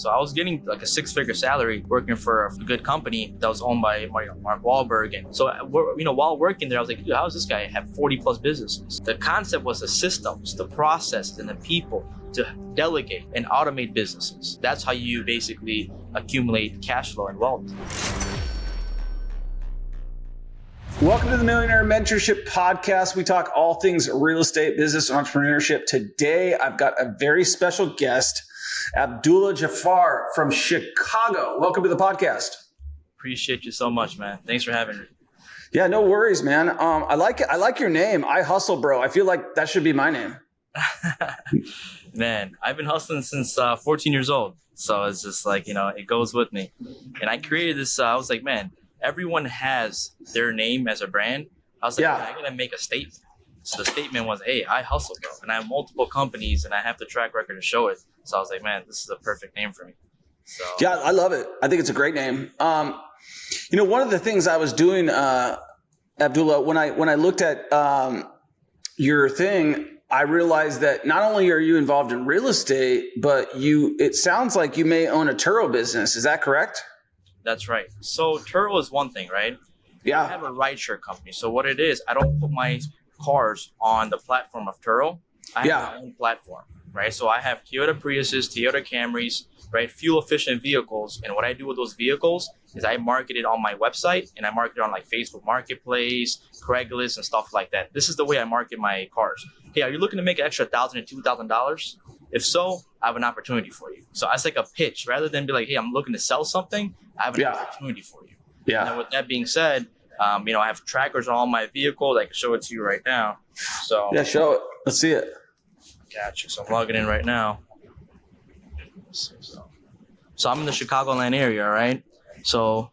So I was getting like a 6-figure salary working for a good company that was owned by Mark Wahlberg. And so, while working there, I was like, dude, how does this guy have 40 plus businesses? The concept was the systems, the processes, and the people to delegate and automate businesses. That's how you basically accumulate cash flow and wealth. Welcome to the Millionaire Mentorship Podcast. We talk all things real estate, business, and entrepreneurship. Today, I've got a very special guest, Abdullah Ghaffar from Chicago. Welcome to the podcast. Appreciate you so much, man. Thanks for having me. Yeah, no worries, man. I like it. I like your name, ihustlebro. I feel like that should be my name. Man, I've been hustling since 14 years old. So it's just like, it goes with me. And I created this, I was like, man, everyone has their name as a brand. I was like, yeah. I'm going to make a statement. So the statement was, hey, I hustle, bro. And I have multiple companies and I have the track record to show it. So I was like, man, this is a perfect name for me. So yeah, I love it. I think it's a great name. One of the things I was doing, Abdullah, when I looked at your thing, I realized that not only are you involved in real estate, but it sounds like you may own a TURO business. Is that correct? That's right. So TURO is one thing, right? Yeah. I have a rideshare company. So what it is, I don't put my cars on the platform of TURO. I have my own platform, right? So I have Toyota Priuses, Toyota Camrys, right? Fuel efficient vehicles. And what I do with those vehicles is I market it on my website and I market it on like Facebook Marketplace, Craigslist, and stuff like that. This is the way I market my cars. Hey, are you looking to make an extra $1,000 to $2,000? If so, I have an opportunity for you. So it's like a pitch rather than be like, hey, I'm looking to sell something. I have an opportunity for you. Yeah. And with that being said, I have trackers on all my vehicles. I can show it to you right now. So yeah, show it. Let's see it. Gotcha. So I'm logging in right now. So I'm in the Chicagoland area, right? So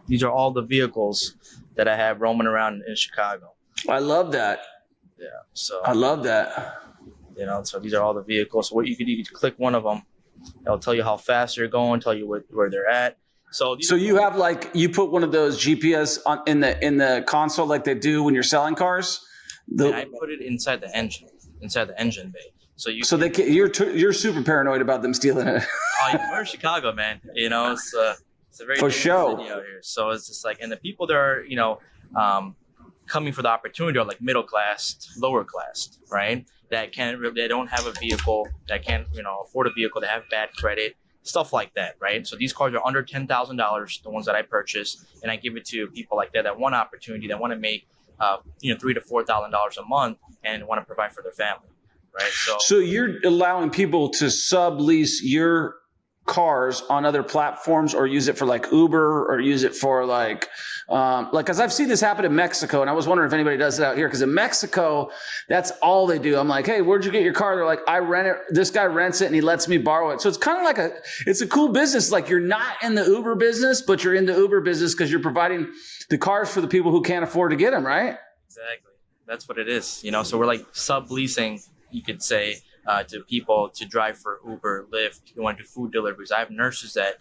these are all the vehicles that I have roaming around in Chicago. I love that. Yeah. So I love that. So these are all the vehicles. So what you could click one of them. It'll tell you how fast they're going, tell you where they're at. So you have you put one of those GPS in the console like they do when you're selling cars. I put it inside the engine bay. You're super paranoid about them stealing it. We're in Chicago, man. It's a very for sure city out here. So it's just like, and the people that are coming for the opportunity are like middle class, lower class, right? They don't have a vehicle, that can't afford a vehicle, they have bad credit, stuff like that, right? So these cars are under $10,000, the ones that I purchase, and I give it to people like that want opportunity, that want to make $3,000 to $4,000 a month and want to provide for their family, right? So you're allowing people to sublease your cars on other platforms or use it for like Uber or use it for because I've seen this happen in Mexico, and I was wondering if anybody does it out here, because in Mexico, that's all they do. I'm like, hey, where'd you get your car? They're like, I rent it. This guy rents it and he lets me borrow it. So it's kind of like it's a cool business. Like you're not in the Uber business, but you're in the Uber business because you're providing the cars for the people who can't afford to get them, right? Exactly. That's what it is. So we're like subleasing, you could say, to people to drive for Uber, Lyft. You want to do food deliveries. I have nurses that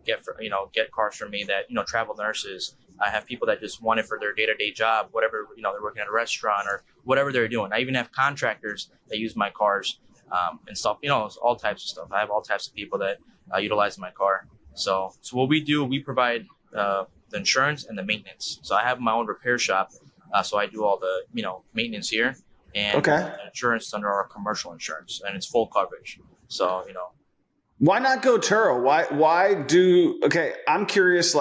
get cars from me, that travel nurses. I have people that just want it for their day-to-day job, whatever, they're working at a restaurant or whatever they're doing. I even have contractors that use my cars and stuff. All types of stuff. I have all types of people that utilize my car. So what we do, we provide the insurance and the maintenance. So I have my own repair shop. So I do all the maintenance here. And insurance under our commercial insurance, and it's full coverage. So, why not go TURO? I'm curious,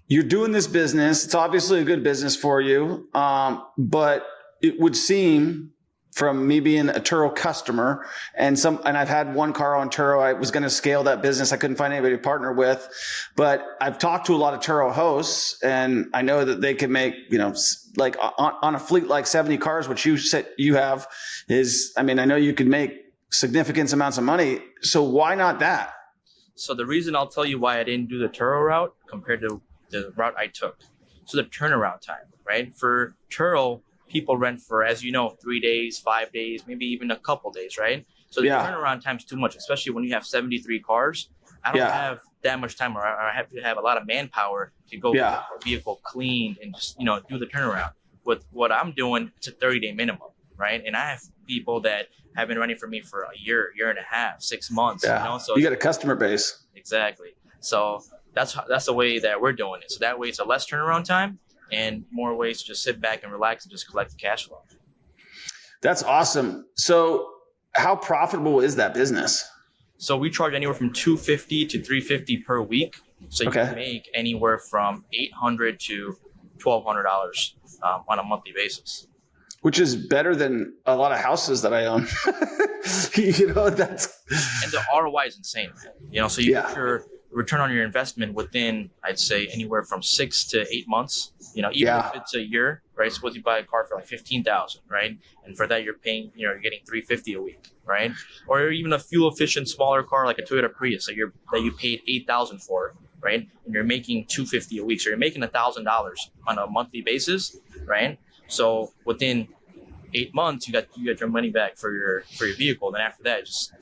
you're doing this business. It's obviously a good business for you. But it would seem, from me being a TURO customer and I've had one car on TURO, I was going to scale that business. I couldn't find anybody to partner with, but I've talked to a lot of TURO hosts, and I know that they can make, on a fleet like 70 cars, which you said you have I know you could make significant amounts of money. So why not that? So the reason, I'll tell you why I didn't do the TURO route compared to the route I took. So the turnaround time, right? For TURO, people rent for, as 3 days, 5 days, maybe even a couple days, right? So the turnaround time is too much, especially when you have 73 cars. I don't have that much time, or I have to have a lot of manpower to go get a vehicle cleaned and just, do the turnaround. With what I'm doing, it's a 30-day minimum, right? And I have people that have been running for me for a year and a half, 6 months, Yeah. So you got a customer base. Exactly. So that's the way that we're doing it. So that way it's a less turnaround time and more ways to just sit back and relax and just collect the cash flow. That's awesome. So how profitable is that business? So we charge anywhere from $250 to $350 per week. So you can make anywhere from $800 to $1,200 on a monthly basis. Which is better than a lot of houses that I own. That's. And the ROI is insane, man. So you get your return on your investment within, I'd say, anywhere from 6 to 8 months. Even if it's a year, right? Suppose you buy a car for like $15,000, right? And for that, you're paying, you're getting $350 a week, right? Or even a fuel efficient smaller car like a Toyota Prius that you paid $8,000 for, right? And you're making $250 a week, so you're making $1,000 on a monthly basis, right? So within 8 months, you got your money back for your vehicle. Then after that, just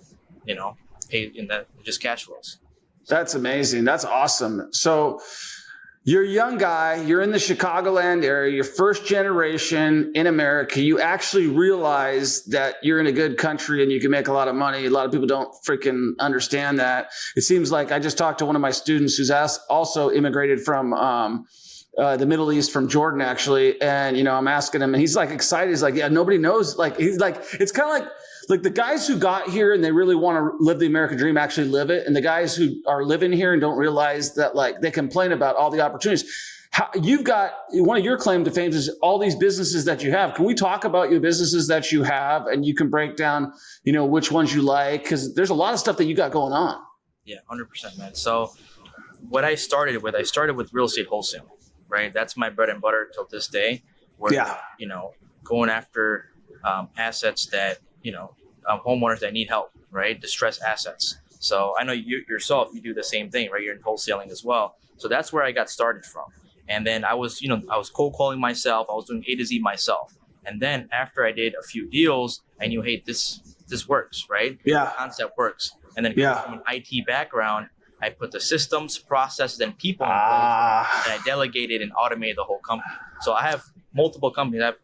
pay in that, just cash flows. That's amazing. That's awesome. So you're a young guy, you're in the Chicagoland area, you're first generation in America. You actually realize that you're in a good country and you can make a lot of money. A lot of people don't freaking understand that. It seems like I just talked to one of my students who's also immigrated from the Middle East, from Jordan, actually. And, I'm asking him and he's like excited. He's like, yeah, nobody knows. Like, he's like, it's kind of like the guys who got here and they really want to live the American dream actually live it. And the guys who are living here and don't realize that, like, they complain about all the opportunities. You've got one of your claim to fame is all these businesses that you have. Can we talk about your businesses that you have, and you can break down, which ones you like? Because there's a lot of stuff that you got going on. Yeah, 100%, man. So what I started with real estate wholesale, right? That's my bread and butter till this day. Where, going after assets that, homeowners that need help, right? Distressed assets. So I know you yourself, you do the same thing, right? You're in wholesaling as well. So that's where I got started from. And then I was cold calling myself. I was doing A to Z myself. And then after I did a few deals, I knew, hey, this works, right? Yeah. The concept works. And then from an IT background, I put the systems, processes, and people in place, and I delegated and automated the whole company. So I have multiple companies. I have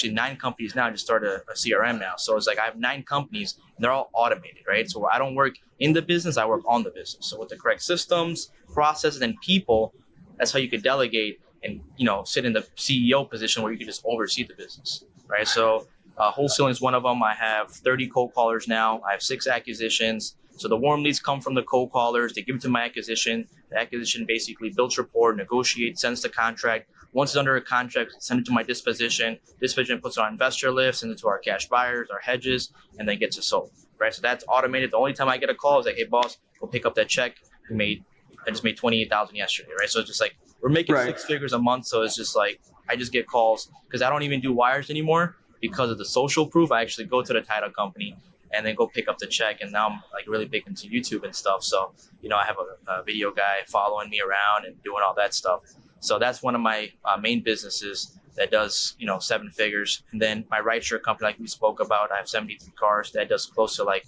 9 companies now. I just started a CRM now. So it's like I have 9 companies and they're all automated, right? So I don't work in the business, I work on the business. So with the correct systems, processes, and people, that's how you could delegate and, sit in the CEO position where you can just oversee the business, right? So wholesaling is one of them. I have 30 cold callers now. I have 6 acquisitions. So the warm leads come from the cold callers. They give it to my acquisition. The acquisition basically builds rapport, negotiates, sends the contract. Once it's under a contract, send it to my disposition. Disposition puts it on investor list, sends it to our cash buyers, our hedges, and then gets it sold, right? So that's automated. The only time I get a call is like, hey, boss, go pick up that check. I just made $28,000 yesterday, right? So it's just like we're making 6 figures a month. So it's just like I just get calls because I don't even do wires anymore because of the social proof. I actually go to the title company and then go pick up the check. And now I'm like really big into YouTube and stuff. So, I have a video guy following me around and doing all that stuff. So that's one of my main businesses that does, 7 figures. And then my rideshare company, like we spoke about, I have 73 cars that does close to like,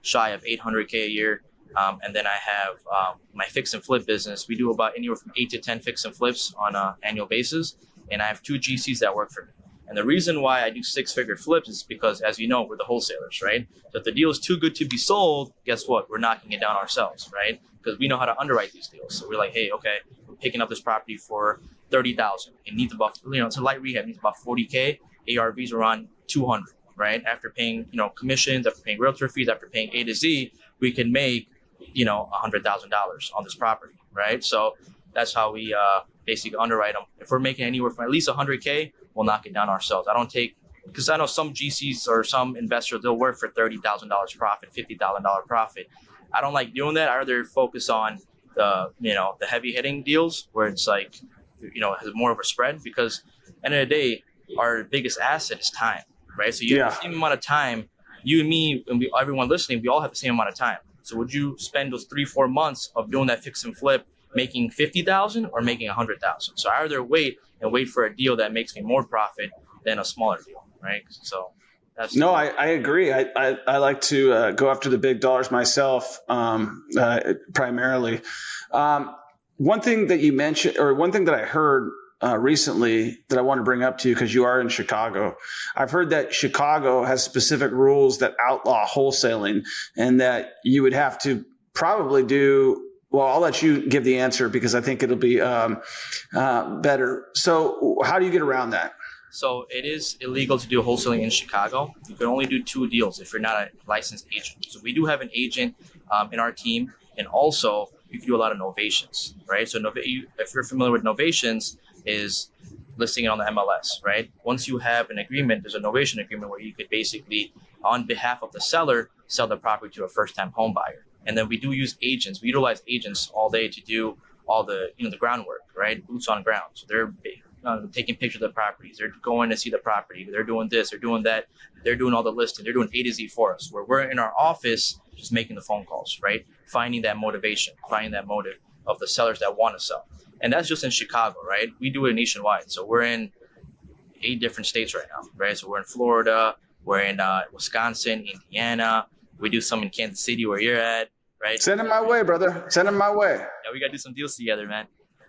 shy of $800K a year. And then I have my fix and flip business. We do about anywhere from 8 to 10 fix and flips on an annual basis. And I have 2 GCs that work for me. And the reason why I do 6-figure flips is because, as you know, we're the wholesalers, right? So if the deal is too good to be sold, guess what? We're knocking it down ourselves, right? Because we know how to underwrite these deals. So we're like, hey, okay, we're picking up this property for $30,000. It needs about, it's a light rehab, it needs about $40K. ARVs are on $200, right? After paying, commissions, after paying realtor fees, after paying A to Z, we can make, $100,000 on this property, right? So that's how we basically underwrite them. If we're making anywhere from at least $100K, we'll knock it down ourselves. I don't take, because I know some GCs or some investors, they'll work for $30,000 profit, $50,000 profit. I don't like doing that. I rather focus on the, the heavy hitting deals where it's like, has more of a spread, because at the end of the day, our biggest asset is time, right? So you have the same amount of time, you and me, and everyone listening, we all have the same amount of time. So would you spend those 3-4 months of doing that fix and flip making 50,000 or making 100,000? So I rather wait for a deal that makes me more profit than a smaller deal, right? So that's I agree. I like to go after the big dollars myself, primarily. One thing that you mentioned, or one thing that I heard recently that I want to bring up to you because you are in Chicago. I've heard that Chicago has specific rules that outlaw wholesaling, and that you would have to probably do. Well, I'll let you give the answer because I think it'll be better. So how do you get around that? So it is illegal to do wholesaling in Chicago. You can only do 2 deals if you're not a licensed agent. So we do have an agent in our team, and also you can do a lot of novations, right? So if you're familiar with novations, is listing it on the MLS, right? Once you have an agreement, there's a novation agreement where you could basically, on behalf of the seller, sell the property to a first-time home buyer. And then we do use agents. We utilize agents all day to do all the the groundwork, right? Boots on ground. So they're taking pictures of the properties. They're going to see the property. They're doing this. They're doing that. They're doing all the listing. They're doing A to Z for us. Where we're in our office, just making the phone calls, right? Finding that motivation, finding that motive of the sellers that want to sell. And that's just in Chicago, right? We do it nationwide. So we're in 8 different states right now, right? So we're in Florida, we're in Wisconsin, Indiana. We do some in Kansas City where you're at, right? Send them my way, brother. Send them my way. Yeah, we got to do some deals together, man.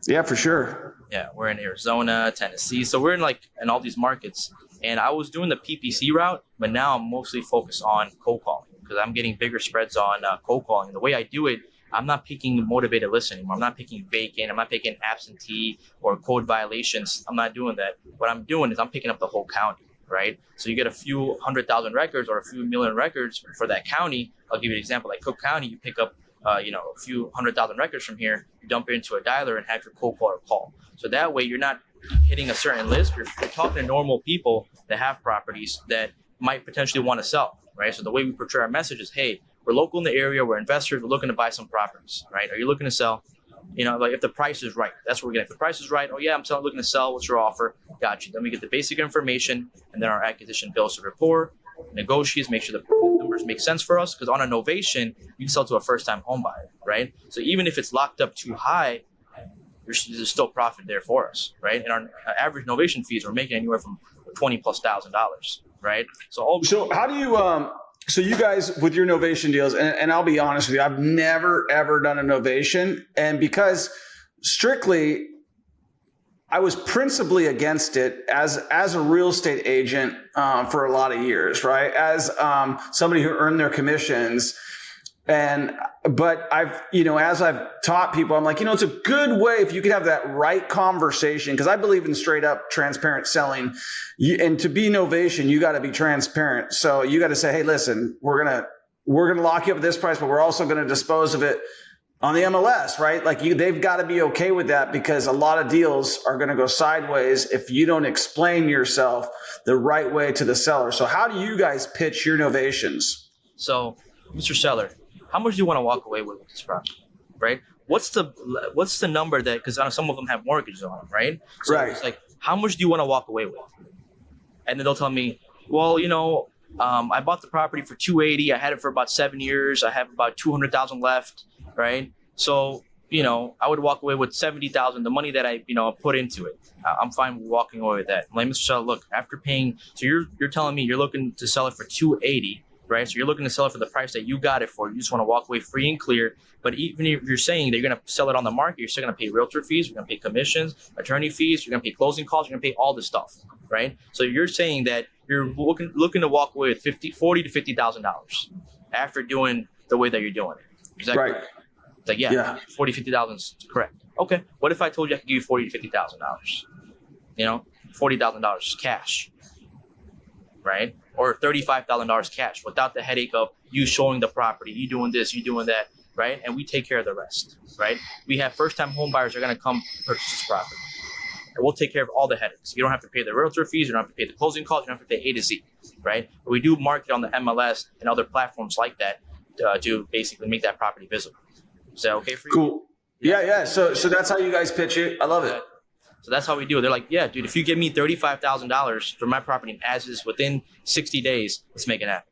Yeah, for sure. Yeah, we're in Arizona, Tennessee. So we're in all these markets. And I was doing the PPC route, but now I'm mostly focused on cold calling because I'm getting bigger spreads on cold calling. And the way I do it, I'm not picking motivated list anymore. I'm not picking vacant. I'm not picking absentee or code violations. I'm not doing that. What I'm doing is I'm picking up the whole county, right? So you get a few 100,000 records or a few million records for that county. I'll give you an example. Like Cook County, you pick up a few 100,000 records from here, you dump it into a dialer and have your cold caller call. So that way you're not hitting a certain list. You're talking to normal people that have properties that might potentially want to sell, right? So the way we portray our message is, hey, we're local in the area, we're investors, we're looking to buy some properties, right? Are you looking to sell? Like if the price is right, that's what we're getting. If the price is right, oh yeah, looking to sell, what's your offer? Got you. Then we get the basic information, and then our acquisition builds a rapport, negotiates, make sure the numbers make sense for us. Because on a novation, you can sell to a first-time home buyer, right? So even if it's locked up too high, there's still profit there for us, right? And our average novation fees, we're making anywhere from $20,000+, right? So how do you so you guys with your novation deals, and I'll be honest with you, I've never ever done a novation, and because strictly I was principally against it as a real estate agent for a lot of years, right? As somebody who earned their commissions. But as I've taught people, I'm like, it's a good way if you could have that right conversation, because I believe in straight up transparent selling. And to be novation, you got to be transparent. So you got to say, hey, listen, we're gonna lock you up at this price, but we're also going to dispose of it on the MLS, right? Like they've got to be okay with that, because a lot of deals are going to go sideways if you don't explain yourself the right way to the seller. So how do you guys pitch your novations? So, Mr. Seller, how much do you want to walk away with this property, right? What's the number that, because some of them have mortgages on them, right? So right. It's like, how much do you want to walk away with? And then they'll tell me, well, I bought the property for $280. I had it for about 7 years. I have about $200,000 left, right? So, I would walk away with $70,000, the money that I, put into it. I'm fine with walking away with that. I'm like, Mr. Seller, look, after paying, so you're telling me you're looking to sell it for $280. Right, so you're looking to sell it for the price that you got it for. You just want to walk away free and clear. But even if you're saying that you're going to sell it on the market, you're still going to pay realtor fees, you're going to pay commissions, attorney fees, you're going to pay closing costs, you're going to pay all this stuff, right? So you're saying that you're looking to walk away with $40,000 to $50,000 after doing the way that you're doing it. Is that right? Correct? It's like, yeah. $40,000 to $50,000 is correct. Okay, what if I told you I could give you $40,000 to $50,000? $40,000 cash, right? Or $35,000 cash without the headache of you showing the property, you doing this, you doing that, right? And we take care of the rest, right? We have first-time home buyers that are going to come purchase this property. And we'll take care of all the headaches. You don't have to pay the realtor fees, you don't have to pay the closing costs, you don't have to pay A to Z, right? But we do market on the MLS and other platforms like that to basically make that property visible. Is that okay for you? Cool. Yeah. So that's how you guys pitch it. I love it. So that's how we do it. They're like, yeah, dude, if you give me $35,000 for my property as is within 60 days, let's make it happen.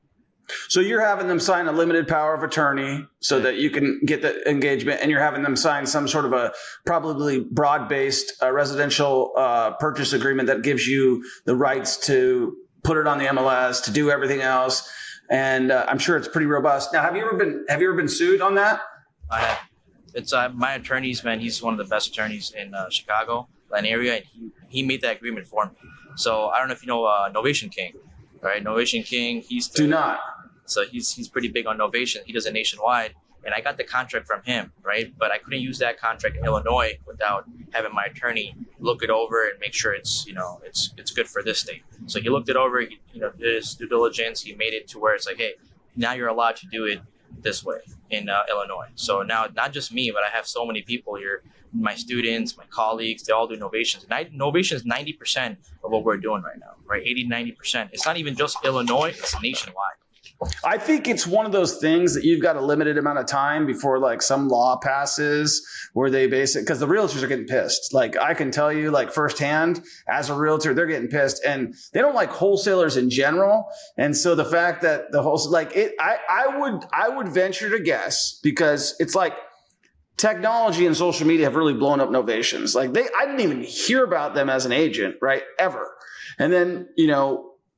So you're having them sign a limited power of attorney so that you can get the engagement, and you're having them sign some sort of a probably broad-based residential purchase agreement that gives you the rights to put it on the MLS, to do everything else. And I'm sure it's pretty robust. Now, have you ever been sued on that? I have. It's my attorney's, man. He's one of the best attorneys in Chicago. an area, and he made that agreement for me. So I don't know if you know Novation King, right? Novation King, Do not. So he's pretty big on Novation. He does it nationwide, and I got the contract from him, right? But I couldn't use that contract in Illinois without having my attorney look it over and make sure it's it's good for this state. So he looked it over, he did his due diligence. He made it to where it's like, hey, now you're allowed to do it this way in Illinois. So now not just me, but I have so many people here, my students, my colleagues, they all do Novations. Novation is 90% of what we're doing right now, right? 80-90%. It's not even just Illinois, it's nationwide. I think it's one of those things that you've got a limited amount of time before like some law passes where they because the realtors are getting pissed. Like I can tell you like firsthand as a realtor, they're getting pissed and they don't like wholesalers in general. And so the fact that the wholesale, like it, I would venture to guess because it's like technology and social media have really blown up Novations. Like I didn't even hear about them as an agent, right? Ever. And then,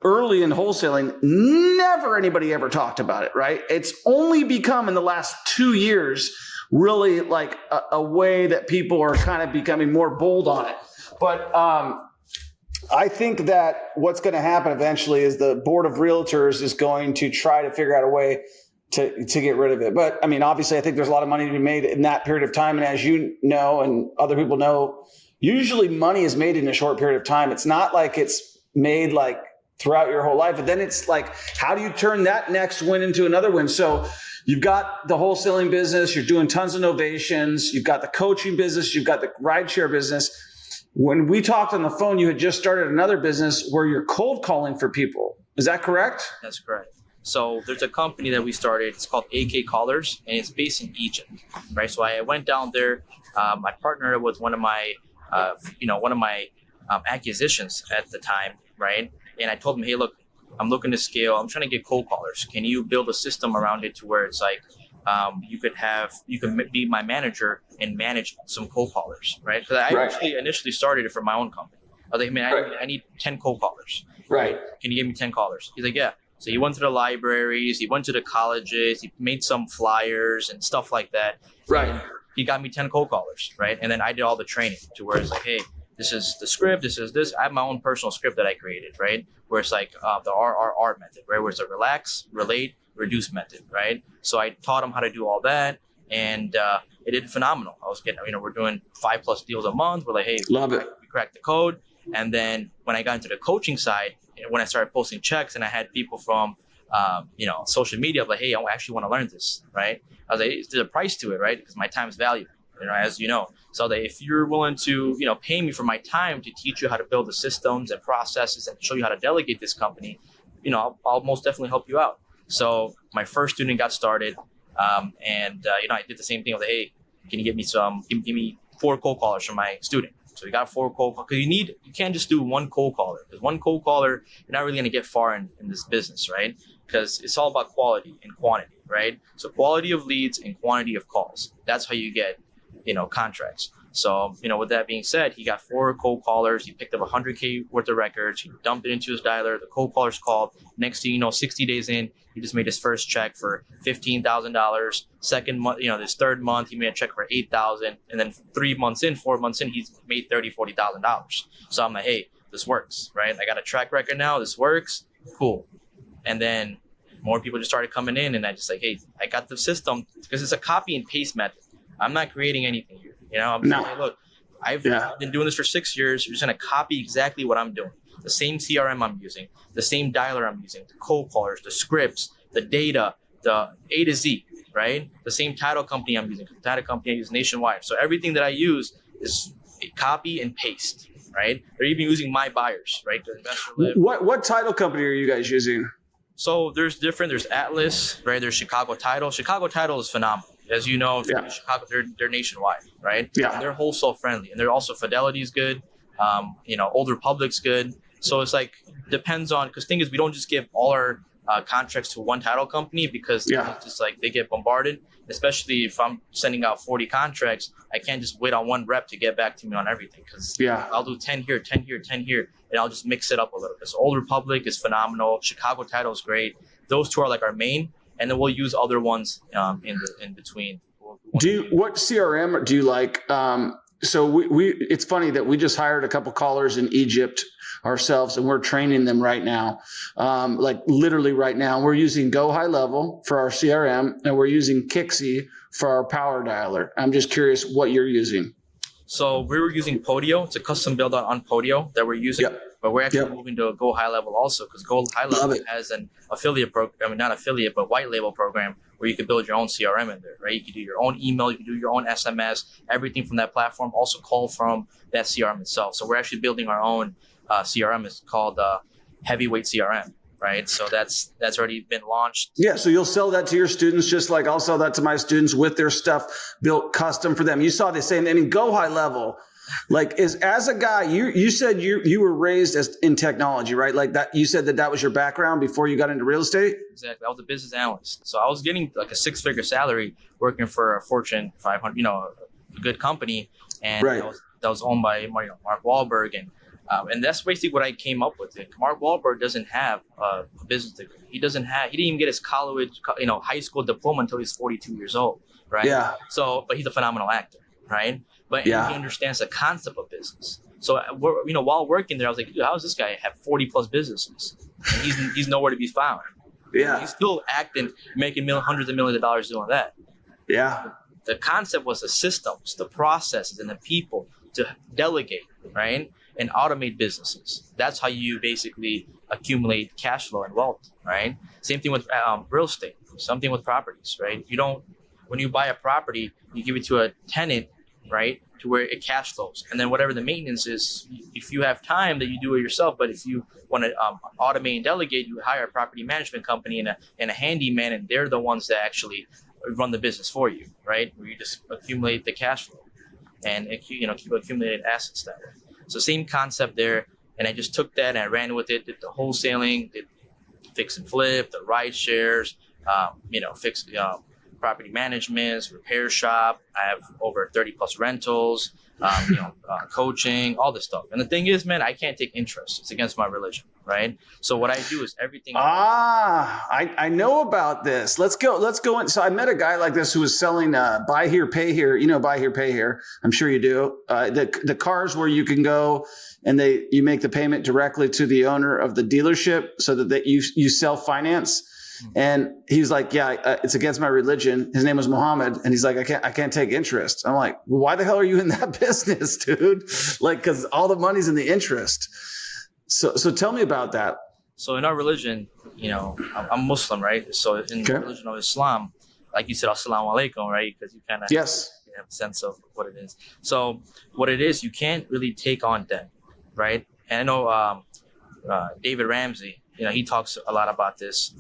early in wholesaling, never anybody ever talked about it, right? It's only become in the last 2 years really like a way that people are kind of becoming more bold on it. But I think that what's going to happen eventually is the board of realtors is going to try to figure out a way to get rid of it. But I mean, obviously, I think there's a lot of money to be made in that period of time. And as you know, and other people know, usually money is made in a short period of time. It's not like it's made like throughout your whole life. And then it's like, how do you turn that next win into another win? So you've got the wholesaling business, you're doing tons of novations, you've got the coaching business, you've got the rideshare business. When we talked on the phone, you had just started another business where you're cold calling for people. Is that correct? That's correct. So there's a company that we started. It's called AK Callers, and it's based in Egypt, right? So I went down there. I partnered with one of my acquisitions at the time, right? And I told him, hey, look, I'm looking to scale. I'm trying to get cold callers. Can you build a system around it to where it's like you could be my manager and manage some cold callers, right? Because I actually initially started it for my own company. I was like, man, I need 10 cold callers. Right. Can you give me 10 callers? He's like, yeah. So he went to the libraries, he went to the colleges, he made some flyers and stuff like that. Right. And he got me 10 cold callers, right? And then I did all the training to where it's like, hey, this is the script, this is this. I have my own personal script that I created, right? Where it's like the RRR method, right? Where it's a relax, relate, reduce method, right? So I taught him how to do all that, and it did phenomenal. I was getting, we're doing 5+ deals a month. We're like, hey, love it. We cracked the code. And then when I got into the coaching side, when I started posting checks and I had people from, social media, I'm like, hey, I actually want to learn this, right? I was like, there's a price to it, right? Because my time is valuable, as you know. So that if you're willing to, pay me for my time to teach you how to build the systems and processes and show you how to delegate this company, I'll most definitely help you out. So my first student got started, and I did the same thing. I was like, hey, can you give me 4 cold callers from my student? So we got 4 cold callers because you can't just do 1 cold caller, because 1 cold caller, you're not really going to get far in this business, right? Because it's all about quality and quantity, right? So quality of leads and quantity of calls. That's how you get, contracts. So, with that being said, he got 4 cold callers. He picked up $100K worth of records. He dumped it into his dialer. The cold callers called. Next thing you know, 60 days in, he just made his first check for $15,000. Second month, this third month, he made a check for $8,000. And then 4 months in, he's made $30,000, $40,000. So I'm like, hey, this works, right? I got a track record now. This works. Cool. And then more people just started coming in, and I just like, hey, I got the system, because it's a copy and paste method. I'm not creating anything here. I'm saying, hey, look, I've been doing this for 6 years. You're just going to copy exactly what I'm doing. The same CRM I'm using, the same dialer I'm using, the cold callers, the scripts, the data, the A to Z, right? The same title company I'm using. The title company I use nationwide. So everything that I use is a copy and paste, right? They're even using my buyers, right? The investor live. What title company are you guys using? So there's Atlas, right? There's Chicago Title. Chicago Title is phenomenal. As you know, Chicago, they're nationwide, right? Yeah. And they're wholesale friendly, and they're also Fidelity's good. Old Republic's good. So it's like depends on, because thing is, we don't just give all our contracts to one title company, because it's just like they get bombarded. Especially if I'm sending out 40 contracts, I can't just wait on one rep to get back to me on everything, because I'll do 10 here, 10 here, 10 here, and I'll just mix it up a little bit. So Old Republic is phenomenal. Chicago Title is great. Those 2 are like our main. And then we'll use other ones in between. What CRM do you like? So it's funny that we just hired a couple callers in Egypt ourselves, and we're training them right now. Like literally right now, we're using Go High Level for our CRM, and we're using Kixie for our power dialer. I'm just curious what you're using. So we were using Podio. It's a custom build on Podio that we're using, but we're actually moving to Go High Level also, because Go High Level has an affiliate program. I mean, not affiliate, but white label program where you can build your own CRM in there, right? You can do your own email, you can do your own SMS, everything from that platform, also call from that CRM itself. So we're actually building our own CRM. It's called Heavyweight CRM. Right. So that's already been launched. Yeah. So you'll sell that to your students, just like I'll sell that to my students with their stuff built custom for them. You saw the same. I mean, Go High Level, like as a guy, you said you were raised in technology, right? Like that, you said that was your background before you got into real estate. Exactly. I was a business analyst. So I was getting like a 6-figure salary working for a Fortune 500, a good company. And that was owned by Mark Wahlberg. And that's basically what I came up with. Mark Wahlberg doesn't have a business degree. He didn't even get his college, high school diploma until he's 42 years old, right? Yeah. So, but he's a phenomenal actor, right? But he understands the concept of business. So, while working there, I was like, dude, how does this guy have 40 plus businesses? And he's nowhere to be found. Yeah. He's still acting, making hundreds of millions of dollars doing that. Yeah. The concept was the systems, the processes, and the people to delegate, right? And automate businesses. That's how you basically accumulate cash flow and wealth, right? Same thing with real estate, something with properties, right? When you buy a property, you give it to a tenant, right? To where it cash flows. And then whatever the maintenance is, if you have time, that you do it yourself. But if you want to automate and delegate, you hire a property management company and a handyman, and they're the ones that actually run the business for you, right? Where you just accumulate the cash flow and keep accumulating assets that way. So same concept there, and I just took that and I ran with it, did the wholesaling, did fix and flip, the ride shares, fixed property management, repair shop. I have over 30 plus rentals, coaching, all this stuff. And the thing is, man, I can't take interest. It's against my religion, right? So what I do is everything. I know about this. Let's go in. So I met a guy like this who was selling buy here, pay here. Buy here, pay here. I'm sure you do. The cars where you can go and you make the payment directly to the owner of the dealership, so that you self-finance. And he's like, it's against my religion. His name was Muhammad. And he's like, I can't take interest. I'm like, well, why the hell are you in that business, dude? Like, cause all the money's in the interest. So tell me about that. So in our religion, I'm Muslim, right? So in the religion of Islam, like you said, assalamu alaikum, right? Because you kind of have a sense of what it is. So what it is, you can't really take on debt, right? And I know David Ramsey, he talks a lot about this,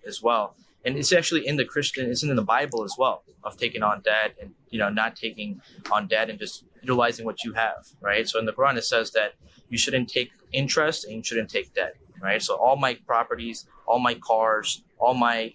as well. And it's actually it's in the Bible as well, of taking on debt and, not taking on debt and just utilizing what you have, right? So in the Quran, it says that you shouldn't take interest and you shouldn't take debt, right? So all my properties, all my cars, all my,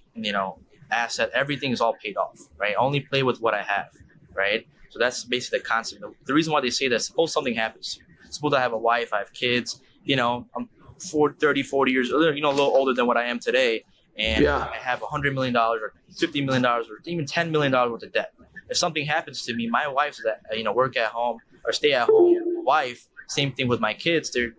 asset, everything is all paid off, right? Only play with what I have, right? So that's basically the concept. The reason why they say that, suppose something happens to you. Suppose I have a wife, I have kids, I'm 30, 40 years, a little older than what I am today. And I have $100 million or $50 million or even $10 million worth of debt. If something happens to me, my wife's work at home or stay at home wife, same thing with my kids. They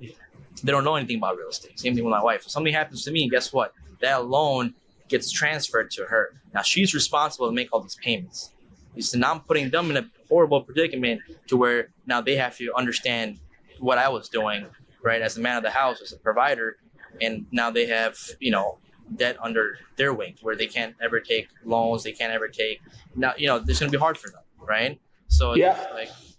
don't know anything about real estate. Same thing with my wife. If something happens to me, guess what? That loan gets transferred to her. Now she's responsible to make all these payments. So now I'm putting them in a horrible predicament to where now they have to understand what I was doing, right, as the man of the house, as a provider, and now they have, debt under their wing where they can't ever take loans, they can't ever take, now, it's going to be hard for them, right? So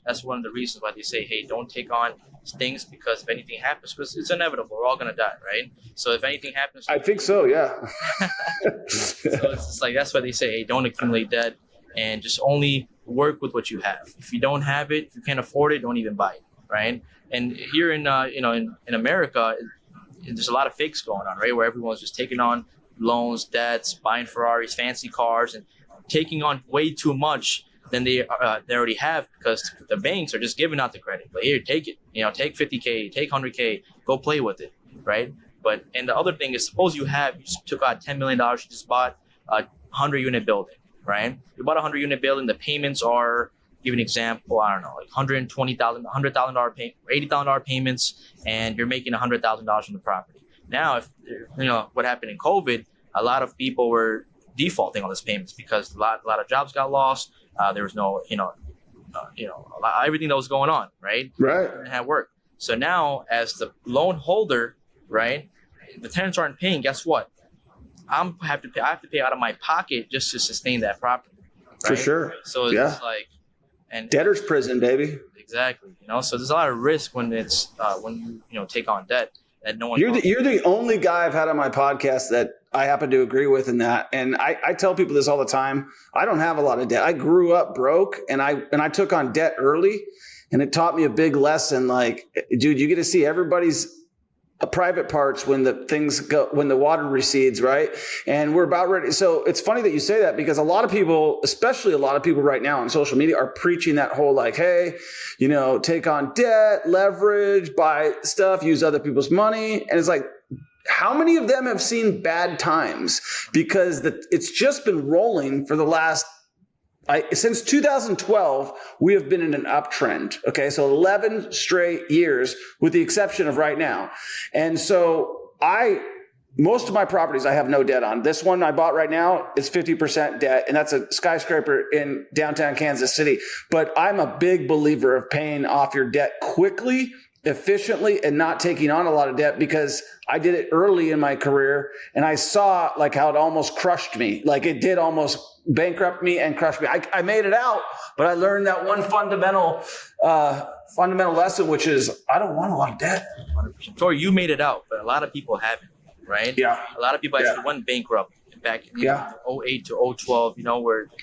that's one of the reasons why they say, hey, don't take on things, because if anything happens, because it's inevitable, we're all going to die, right? So if anything happens, I think so, yeah. So it's just like, that's why they say, hey, don't accumulate debt and just only work with what you have. If you don't have it, if you can't afford it, don't even buy it, right? And here in America, there's a lot of fakes going on, right? Where everyone's just taking on loans, debts, buying Ferraris, fancy cars, and taking on way too much than they already have, because the banks are just giving out the credit. Like, here, take it. Take 50K, take 100K, go play with it, right? And the other thing is, suppose you took out $10 million, you just bought a 100-unit building, right? You bought a 100-unit building. The payments are give an example, I don't know, like $100,000 pay, $80,000 payments, and you're making $100,000 from the property. Now, if what happened in COVID, a lot of people were defaulting on those payments because a lot of jobs got lost. There was no, everything that was going on, right? Right. It had work. So now, as the loan holder, right, the tenants aren't paying. Guess what? I have to pay out of my pocket just to sustain that property. Right? For sure. So it's like, and debtor's prison, baby. Exactly. So there's a lot of risk when it's when you take on debt that no one. You're the only guy I've had on my podcast that I happen to agree with in that. And I tell people this all the time. I don't have a lot of debt. I grew up broke, and I took on debt early, and it taught me a big lesson. Like, dude, you get to see everybody's private parts when the water recedes, right? And we're about ready. So it's funny that you say that, because a lot of people, especially a lot of people right now on social media, are preaching that whole like, hey, take on debt, leverage, buy stuff, use other people's money. And it's like, how many of them have seen bad times? Because it's just been rolling for the last since 2012, we have been in an uptrend. Okay. So 11 straight years, with the exception of right now. And so most of my properties, I have no debt on. This one I bought right now is 50% debt, and that's a skyscraper in downtown Kansas City. But I'm a big believer of paying off your debt quickly, efficiently, and not taking on a lot of debt, because I did it early in my career, and I saw like how it almost crushed me. Like, it did almost bankrupt me and crush me. I made it out, but I learned that one fundamental lesson, which is I don't want a lot of debt. 100%. Tori, you made it out, but a lot of people haven't, right? Yeah. A lot of people actually went bankrupt back in 08 to 012,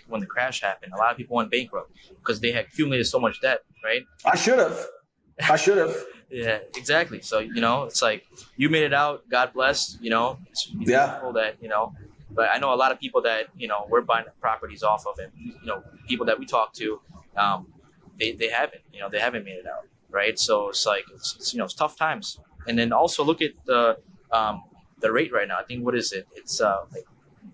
when the crash happened. A lot of people went bankrupt because they had accumulated so much debt, right? I should have. Yeah, exactly. So, it's like you made it out. God bless, it's beautiful that, but I know a lot of people that, we're buying properties off of, and, people that we talk to, they haven't, they haven't made it out. Right. So it's like, it's tough times. And then also look at the rate right now. I think, what is it? It's like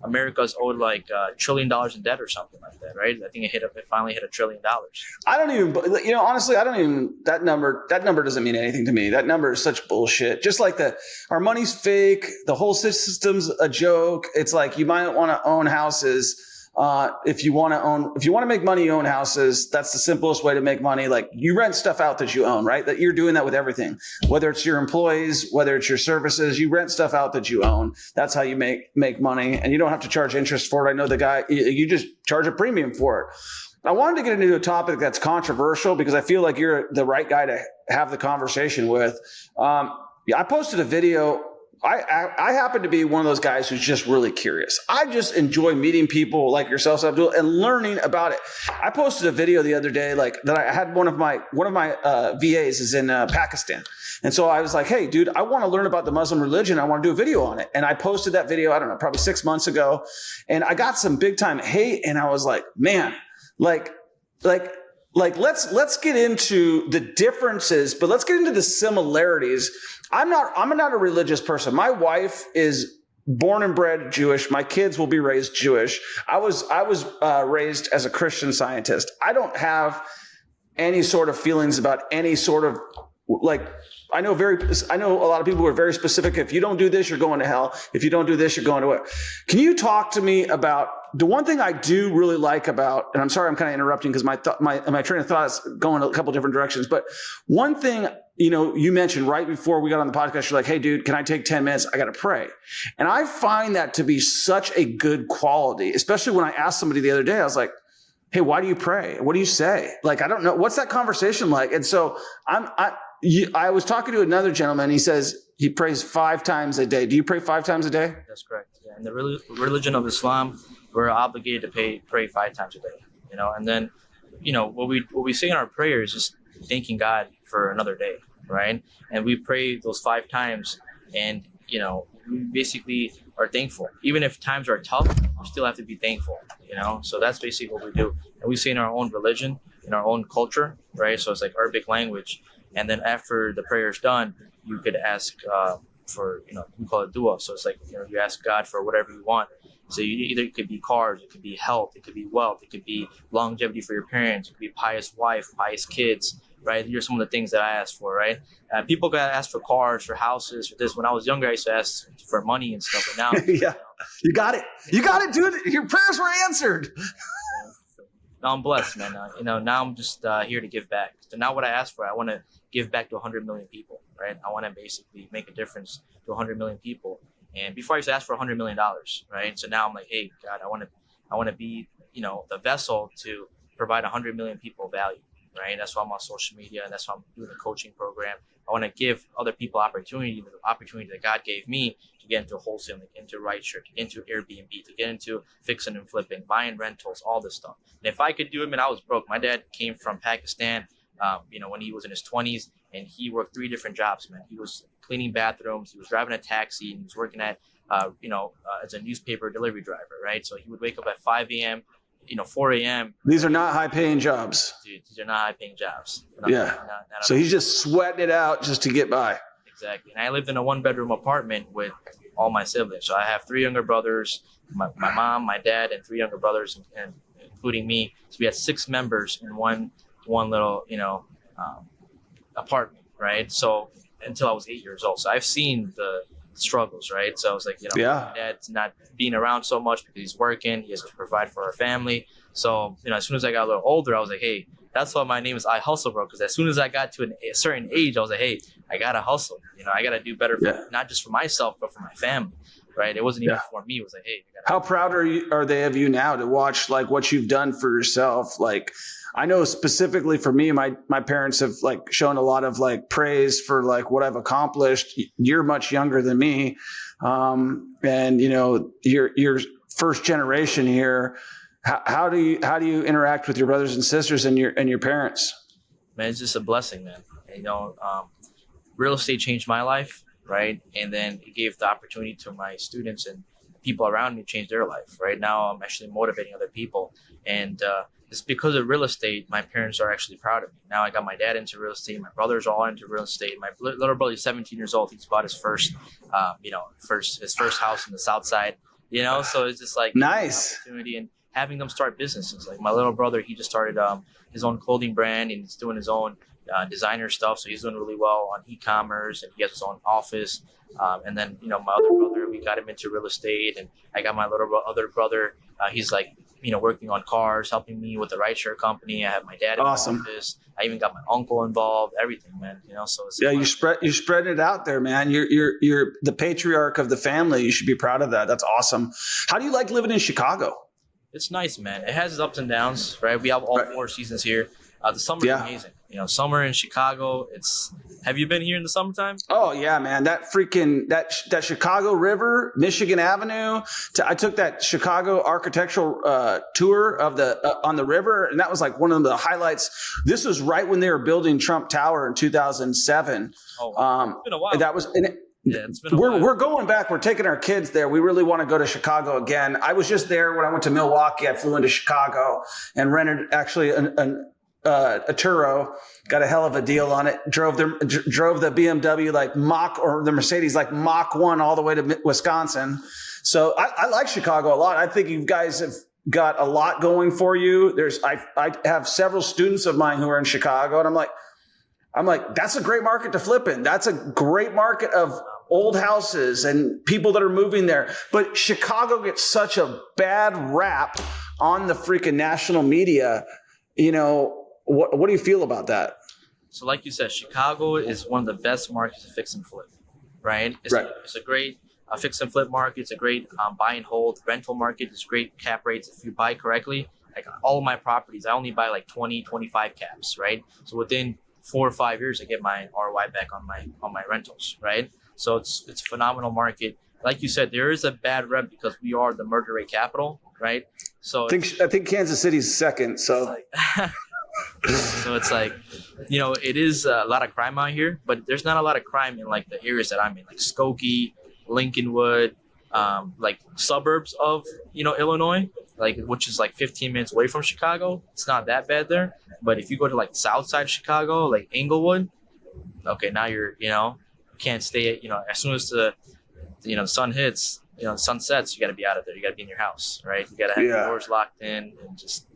America's owed like $1 trillion in debt or something like that, right? I think it finally hit $1 trillion. I don't even, honestly, that number doesn't mean anything to me. That number is such bullshit. Just like our money's fake. The whole system's a joke. It's like, you might want to own houses. If you want to make money, you own houses. That's the simplest way to make money. Like, you rent stuff out that you own, right? That you're doing that with everything, whether it's your employees, whether it's your services, you rent stuff out that you own. That's how you make money, and you don't have to charge interest for it. I know the guy, you just charge a premium for it. I wanted to get into a topic that's controversial because I feel like you're the right guy to have the conversation with. I posted a video. I happen to be one of those guys who's just really curious. I just enjoy meeting people like yourself, Abdul, and learning about it. I posted a video the other day, like that I had one of my VAs is in Pakistan. And so I was like, hey, dude, I want to learn about the Muslim religion. I want to do a video on it. And I posted that video, I don't know, probably 6 months ago. And I got some big time hate. And I was like, man, let's get into the differences, but let's get into the similarities. I'm not a religious person. My wife is born and bred Jewish. My kids will be raised Jewish. I was raised as a Christian Scientist. I don't have any sort of feelings about any sort of, like, I know a lot of people who are very specific. If you don't do this, you're going to hell. If you don't do this, you're going to it. Can you talk to me about the one thing I do really like about, and I'm sorry, I'm kind of interrupting because my train of thought is going a couple different directions. But one thing, you mentioned right before we got on the podcast, you're like, hey, dude, can I take 10 minutes? I got to pray. And I find that to be such a good quality, especially when I asked somebody the other day, I was like, hey, why do you pray? What do you say? Like, I don't know. What's that conversation like? And so I was talking to another gentleman. He says he prays 5 times a day. Do you pray 5 times a day? That's correct. Yeah. In the religion of Islam, we're obligated to pray 5 times a day. And then, what we say in our prayers is just thanking God for another day, right? And we pray those 5 times, and we basically are thankful. Even if times are tough, we still have to be thankful. So that's basically what we do. And we say in our own religion, in our own culture, right? So it's like Arabic language. And then after the prayer is done, you could ask for, we call it dua. So it's like, you ask God for whatever you want. So it could be cars, it could be health, it could be wealth, it could be longevity for your parents, it could be pious wife, pious kids, right? These are some of the things that I ask for, right? People got to ask for cars, for houses, for this. When I was younger, I used to ask for money and stuff. But now, yeah, you got it. You got it, dude. Your prayers were answered. Now I'm blessed, man. Now I'm just here to give back. So now what I ask for, I want to give back to 100 million people, right? I want to basically make a difference to 100 million people. And before I used to ask for $100 million, right? So now I'm like, hey, God, I want to be, the vessel to provide 100 million people value, right? That's why I'm on social media, and that's why I'm doing the coaching program. I want to give other people the opportunity that God gave me to get into wholesaling, to get into rideshare, to get into Airbnb, to get into fixing and flipping, buying rentals, all this stuff. And if I could do it, man, I was broke. My dad came from Pakistan, when he was in his 20s, and he worked 3 different jobs, man. He was cleaning bathrooms, he was driving a taxi, and he was working at, as a newspaper delivery driver, right? So he would wake up at 5 a.m., 4 a.m. These are not high-paying jobs. Dude, these are not high-paying jobs. Not so he's just sweating it out just to get by. Exactly. And I lived in a 1-bedroom apartment with all my siblings. So I have 3 younger brothers, my mom, my dad, and 3 younger brothers, and including me. So we had 6 members in one little, apartment, right? So until I was 8 years old. So I've seen the struggles, right? So I was like, my dad's not being around so much because he's working. He has to provide for our family. So, as soon as I got a little older, I was like, hey, that's why my name is ihustlebro, because as soon as I got to a certain age, I was like, hey, I got to hustle. I got to do better, not just for myself, but for my family, right? It wasn't even for me. It was like, hey. How proud are they of you now to watch like what you've done for yourself? Like, I know specifically for me, my parents have like shown a lot of like praise for like what I've accomplished. You're much younger than me. And you're first generation here. How do you interact with your brothers and sisters and your parents? Man, it's just a blessing, man. Real estate changed my life, right? And then it gave the opportunity to my students and people around me to change their life. Right now, I'm actually motivating other people, and it's because of real estate. My parents are actually proud of me. Now I got my dad into real estate. My brothers are all into real estate. My little brother is 17 years old. He's bought his first house in the South Side. So it's just like nice opportunity, and having them start businesses. Like my little brother, he just started his own clothing brand, and he's doing his own designer stuff. So he's doing really well on e-commerce, and he has his own office. And then, my other brother, we got him into real estate, and I got my other brother. He's like, working on cars, helping me with the rideshare company. I have my dad in the office. I even got my uncle involved, everything, man. So it's you spread it out there, man. You're the patriarch of the family. You should be proud of that. That's awesome. How do you like living in Chicago? It's nice, man. It has its ups and downs, right? We have all 4 seasons here. The summer is amazing. Summer in Chicago. Have you been here in the summertime? Oh yeah, man. That Chicago River, Michigan Avenue. I took that Chicago architectural tour of on the river, and that was like one of the highlights. This was right when they were building Trump Tower in 2007. Oh, it's been a while. That was. It's been a while. We're going back. We're taking our kids there. We really want to go to Chicago again. I was just there when I went to Milwaukee. I flew into Chicago and rented actually a TURO, got a hell of a deal on it. Drove the BMW like Mach, or the Mercedes like Mach 1 all the way to Wisconsin. So I like Chicago a lot. I think you guys have got a lot going for you. I have several students of mine who are in Chicago, and I'm like, that's a great market to flip in. That's a great market of old houses and people that are moving there. But Chicago gets such a bad rap on the freaking national media. What do you feel about that? So like you said, Chicago is one of the best markets to fix and flip, right? It's a great fix and flip market. It's a great buy and hold rental market. It's great cap rates if you buy correctly. Like all of my properties, I only buy like 20, 25 caps, right? So within 4 or 5 years, I get my ROI back on my rentals, right? So it's a phenomenal market. Like you said, there is a bad rep because we are the murder rate capital, right? So I think Kansas City's second. So. So it's like, it is a lot of crime out here, but there's not a lot of crime in like the areas that I'm in, like Skokie, Lincolnwood, like suburbs of, Illinois, like, which is like 15 minutes away from Chicago. It's not that bad there. But if you go to like south side Chicago, like Englewood, okay, now you're can't stay, as soon as the sun hits, sun sets, you got to be out of there. You got to be in your house, right? You got to have your doors locked in and just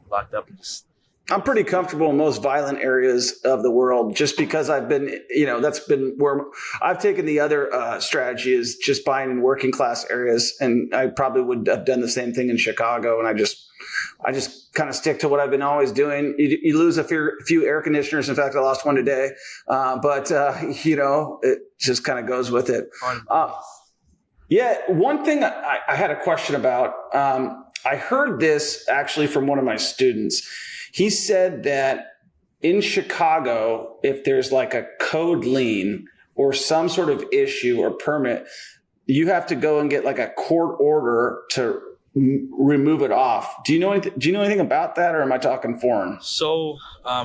locked up and just. I'm pretty comfortable in most violent areas of the world just because I've been, that's been where I've taken the other strategy is just buying in working class areas. And I probably would have done the same thing in Chicago. And I just kind of stick to what I've been always doing. You lose a few air conditioners. In fact, I lost one today. But it just kind of goes with it. Yeah. One thing I had a question about, I heard this actually from one of my students. He said that in Chicago, if there's like a code lien or some sort of issue or permit, you have to go and get like a court order to remove it off. Do you know anything about that, or am I talking foreign? So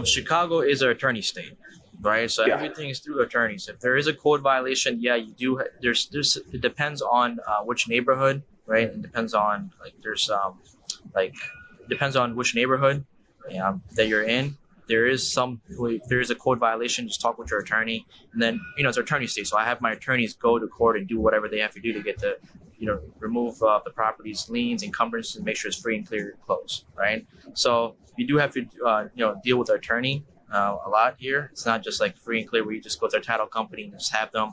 Chicago is an attorney state, right? So everything is through attorneys. If there is a code violation, you do. There's it depends on which neighborhood, right? It depends on depends on which neighborhood that you're in. There is a code violation, just talk with your attorney. And then, it's attorney state. So I have my attorneys go to court and do whatever they have to do to get the, remove the property's liens, encumbrances, and make sure it's free and clear close, right? So you do have to, deal with the attorney a lot here. It's not just like free and clear where you just go to their title company and just have them,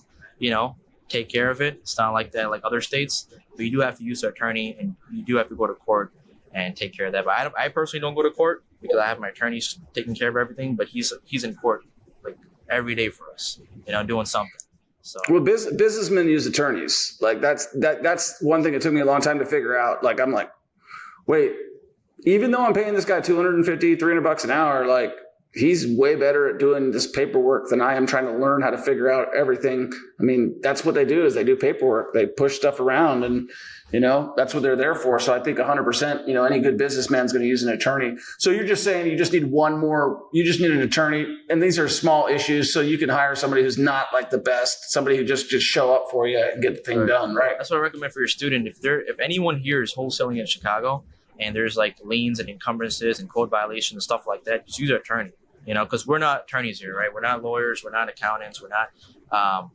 take care of it. It's not like that like other states. But you do have to use the attorney, and you do have to go to court and take care of that. But I personally don't go to court because I have my attorneys taking care of everything. But he's in court like every day for us, doing something. So well, businessmen use attorneys. Like that's one thing it took me a long time to figure out. Like I'm like, wait, even though I'm paying this guy $250-$300 an hour, like he's way better at doing this paperwork than I am trying to learn how to figure out everything. I mean, that's what they do is they do paperwork. They push stuff around and, that's what they're there for. So I think 100%, any good businessman's going to use an attorney. So you're just saying you just need you just need an attorney. And these are small issues. So you can hire somebody who's not like the best, somebody who just show up for you and get the thing done. Right. That's what I recommend for your student. If anyone here is wholesaling in Chicago and there's like liens and encumbrances and code violations and stuff like that, just use an attorney. Because we're not attorneys here, right? We're not lawyers. We're not accountants. We're not,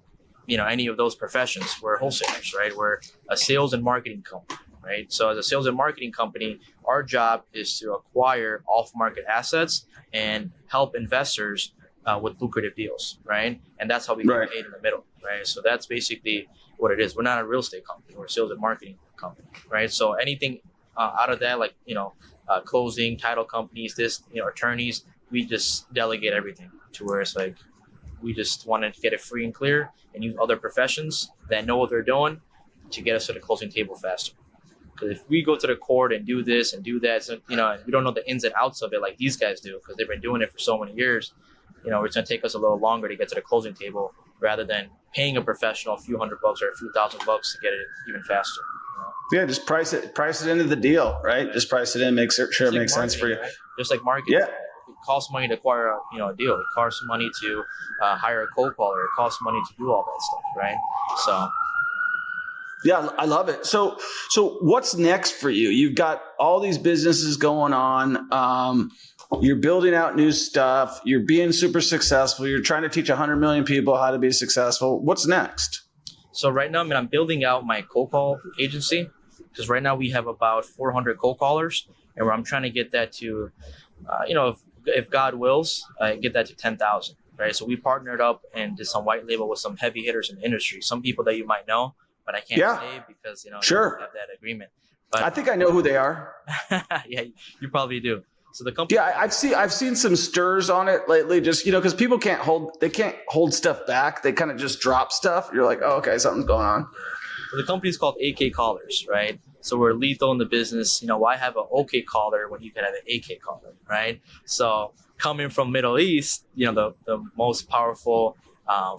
any of those professions. We're wholesalers, right? We're a sales and marketing company, right? So as a sales and marketing company, our job is to acquire off-market assets and help investors with lucrative deals, right? And that's how we get paid in the middle, right? So that's basically what it is. We're not a real estate company. We're a sales and marketing company, right? So anything out of that, like, closing, title companies, attorneys, we just delegate everything to where it's like we just want to get it free and clear and use other professions that know what they're doing to get us to the closing table faster. Because if we go to the court and do this and do that, so, we don't know the ins and outs of it like these guys do because they've been doing it for so many years. It's going to take us a little longer to get to the closing table rather than paying a professional a few $100 or a few $1,000 to get it even faster. Yeah, just price it into the deal, right? Just price it in, make sure it makes sense for you. Right? Just like marketing. Yeah. It costs money to acquire a deal. It costs money to hire a cold caller. It costs money to do all that stuff, right? So, yeah, I love it. So what's next for you? You've got all these businesses going on. You're building out new stuff. You're being super successful. You're trying to teach 100 million people how to be successful. What's next? So right now, I'm building out my cold call agency because right now we have about 400 cold callers, and I'm trying to get that to, if God wills, get that to 10,000, right? So we partnered up and did some white label with some heavy hitters in the industry, some people that you might know, but I can't say because, sure. You don't have that agreement. But I think I know who they are. Yeah, you probably do. So the company. Yeah, I've seen some stirs on it lately, just, because people can't hold stuff back. They kind of just drop stuff. You're like, oh, okay, something's going on. So the company's called AK Callers, right? So we're lethal in the business. Why have an OK caller when you can have an AK caller, right? So coming from Middle East, the most powerful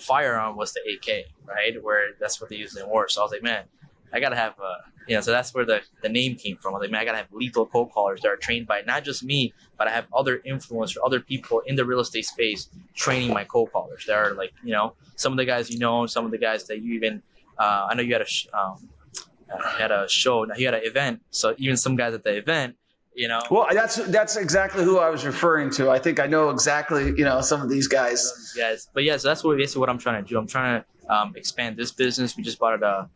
firearm was the AK, right? Where that's what they use in war. So I was like, man, I gotta have so that's where the name came from. I was like, man, I gotta have lethal cold callers that are trained by not just me, but I have other influencers, other people in the real estate space training my cold callers. There are like, some of the guys some of the guys that you even I know you had a show, you had an event. So even some guys at the event, Well, that's exactly who I was referring to. I think I know exactly, some of these guys. But yeah, so that's basically what I'm trying to do. I'm trying to expand this business. We just bought a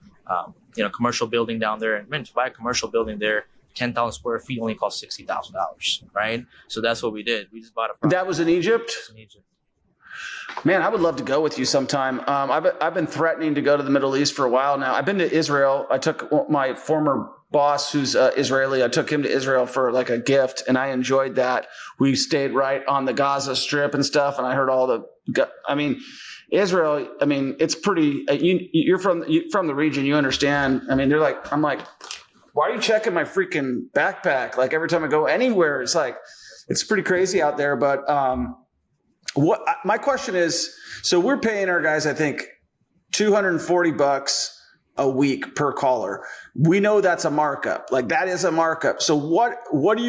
commercial building down there, and man, to buy a commercial building there, 10,000 square feet only cost $60,000, right? So that's what we did. We just bought a property. That was in Egypt? In Egypt. Man, I would love to go with you sometime. I've been threatening to go to the Middle East for a while now. I've been to Israel. I took my former boss, who's Israeli. I took him to Israel for like a gift, and I enjoyed that. We stayed right on the Gaza Strip and stuff, and I heard all the. I mean, Israel. I mean, it's pretty. You're from the region. You understand. I mean, they're like. I'm like, why are you checking my freaking backpack? Like every time I go anywhere, it's like, it's pretty crazy out there. But what my question is, so we're paying our guys, I think, $240 a week per caller. We know that's a markup. Like that is a markup. So what do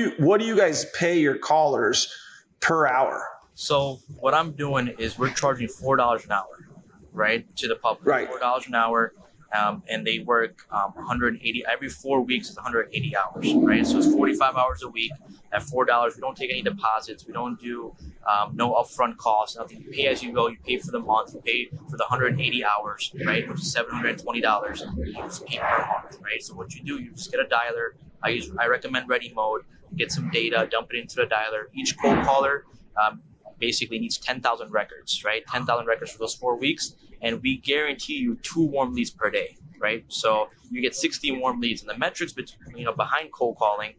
you guys pay your callers per hour? So what I'm doing is we're charging $4 an hour, right, to the public. Right. $4 an hour. And they work 180 every 4 weeks. It's 180 hours, right? So it's 45 hours a week at $4. We don't take any deposits. We don't do no upfront costs. Nothing. You pay as you go. You pay for the month. You pay for the 180 hours, right? Which is $720. You just pay per month, right? So what you do, you just get a dialer. I recommend Ready Mode. Get some data, dump it into the dialer. Each cold caller basically needs 10,000 records, right? 10,000 records for those 4 weeks. And we guarantee you 2 warm leads per day, right? So you get 60 warm leads. And the metrics behind cold calling,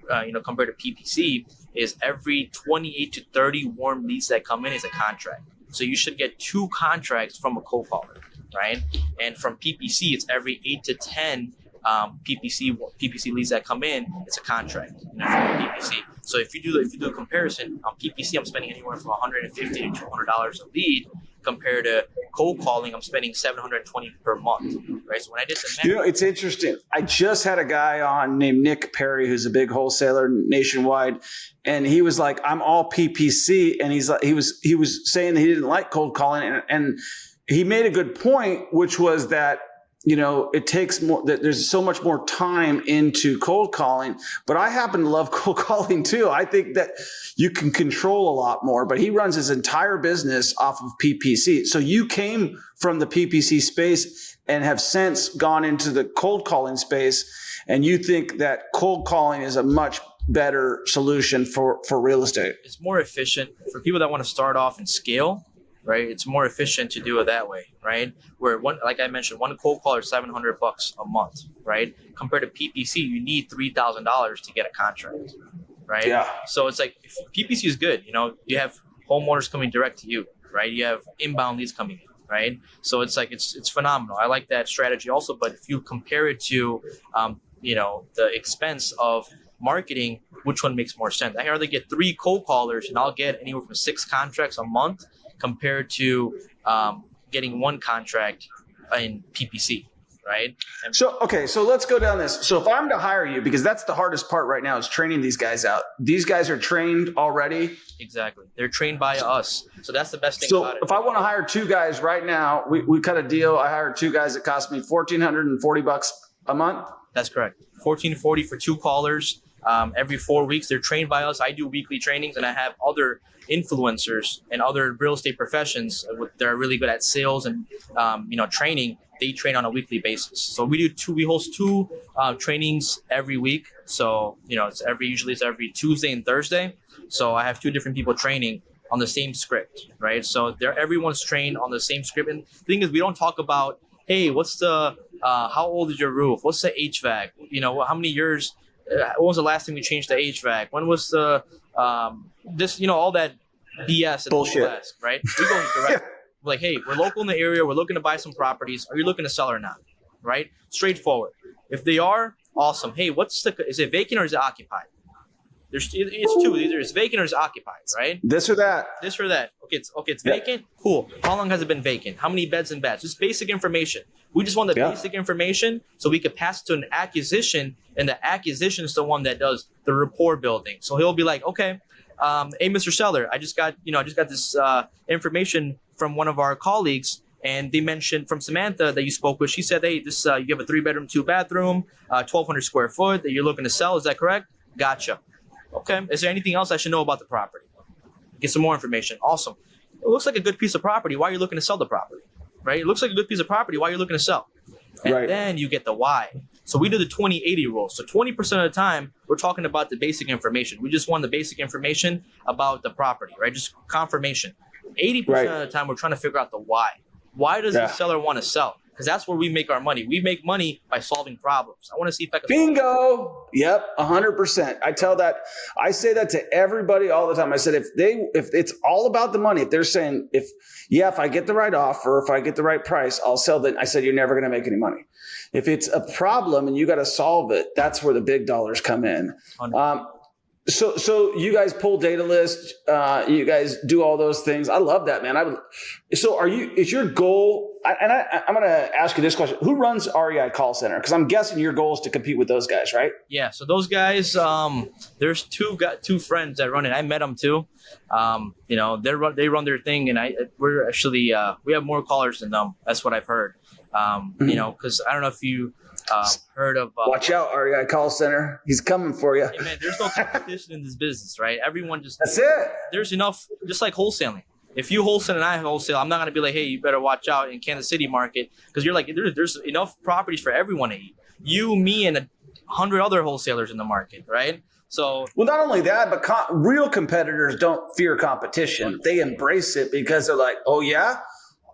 compared to PPC, is every 28 to 30 warm leads that come in is a contract. So you should get 2 contracts from a cold caller, right? And from PPC, it's every 8 to 10 PPC leads that come in, it's a contract, from PPC. So if you do a comparison on PPC, I'm spending anywhere from $150 to $200 a lead. Compared to cold calling, I'm spending $720 per month, right? So when I did the math, it's interesting. I just had a guy on named Nick Perry, who's a big wholesaler nationwide, and he was like, "I'm all PPC," and he was saying that he didn't like cold calling, and he made a good point, which was that it takes more, that there's so much more time into cold calling, but I happen to love cold calling too. I think that you can control a lot more, but he runs his entire business off of PPC. So you came from the PPC space and have since gone into the cold calling space. And you think that cold calling is a much better solution for real estate. It's more efficient for people that want to start off and scale. Right, it's more efficient to do it that way, right? Where like I mentioned, one cold caller is $700 a month, right? Compared to PPC, you need $3,000 to get a contract, right? Yeah. So it's like, if PPC is good, you have homeowners coming direct to you, right? You have inbound leads coming in, right? So it's like it's phenomenal. I like that strategy also. But if you compare it to, the expense of marketing, which one makes more sense? I rather get 3 cold callers and I'll get anywhere from 6 contracts a month, compared to getting 1 contract in PPC, right? So let's go down this. So if I'm to hire you, because that's the hardest part right now is training these guys out. These guys are trained already. Exactly. They're trained by us. So that's the best thing about it. So if I want to hire 2 guys right now, we cut a deal. I hired 2 guys that cost me $1,440 a month. That's correct. $1,440 for 2 callers. Every 4 weeks, they're trained by us. I do weekly trainings, and I have other influencers and other real estate professions that are really good at sales and training. They train on a weekly basis. So we host 2 trainings every week. So usually it's every Tuesday and Thursday. So I have 2 different people training on the same script, right? So everyone's trained on the same script. And the thing is, we don't talk about, hey, what's the how old is your roof? What's the HVAC? How many years? When was the last time we changed the HVAC? When was the all that BS and bullshit, right? We go direct. Like, hey, we're local in the area. We're looking to buy some properties. Are you looking to sell or not? Right? Straightforward. If they are, awesome. Hey, is it vacant or is it occupied? It's 2. Either it's vacant or it's occupied, right? This or that. Okay, it's vacant. Cool. How long has it been vacant? How many beds and baths? Just basic information. We just want the basic information so we could pass it to an acquisition, and the acquisition is the one that does the rapport building. So he'll be like, okay, hey, Mr. Seller, I just got this information from one of our colleagues, and they mentioned from Samantha that you spoke with. She said, hey, you have a 3-bedroom, 2-bathroom, 1,200 square foot that you're looking to sell. Is that correct? Gotcha. Okay. Is there anything else I should know about the property? Get some more information. Awesome. It looks like a good piece of property. Why are you looking to sell the property? right? It looks like a good piece of property. Why are you looking to sell? And then you get the why. So we do the 20-80 rule. So 20% of the time, we're talking about the basic information. We just want the basic information about the property, right? Just confirmation. 80% of the time, we're trying to figure out the why. Why does the seller want to sell? Because that's where we make our money. We make money by solving problems. I want to see if I can. Bingo. Yep. 100%. I say that to everybody all the time. I said, if it's all about the money, if they're saying, if I get the right offer, if I get the right price, I'll sell that. I said, you're never going to make any money. If it's a problem and you got to solve it, that's where the big dollars come in. So you guys pull data lists, you guys do all those things. I love that, man. Is your goal, I'm going to ask you this question. Who runs REI call center? Because I'm guessing your goal is to compete with those guys, right? Yeah. So those guys, there's two friends that run it. I met them too. They run their thing, and we're actually, we have more callers than them. That's what I've heard. Because I don't know if you heard of. Watch out, REI call center. He's coming for you. Hey man, there's no competition in this business, right? Everyone just. That's it. There's enough, just like wholesaling. If you wholesale and I wholesale, I'm not going to be like, hey, you better watch out in Kansas City market, because you're like, there's enough properties for everyone to eat. You, me, and 100 other wholesalers in the market, right? So. Well, not only that, but real competitors don't fear competition. They embrace it because they're like, oh yeah,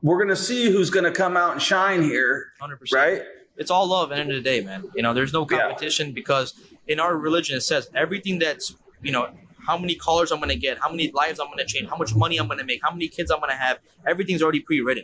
we're going to see who's going to come out and shine here. 100%. Right? It's all love at the end of the day, man. There's no competition because in our religion, it says everything that's, how many callers I'm going to get, how many lives I'm going to change, how much money I'm going to make, how many kids I'm going to have. Everything's already pre-written,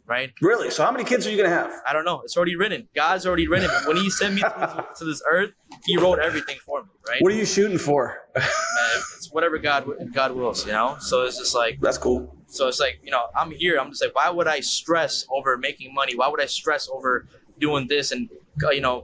right? Really? So how many kids are you going to have? I don't know. It's already written. God's already written it. When he sent me to this earth, he wrote everything for me, right? What are you shooting for? It's whatever God wills, So it's just like. That's cool. So it's like, I'm here. I'm just like, why would I stress over making money? Why would I stress over doing this and,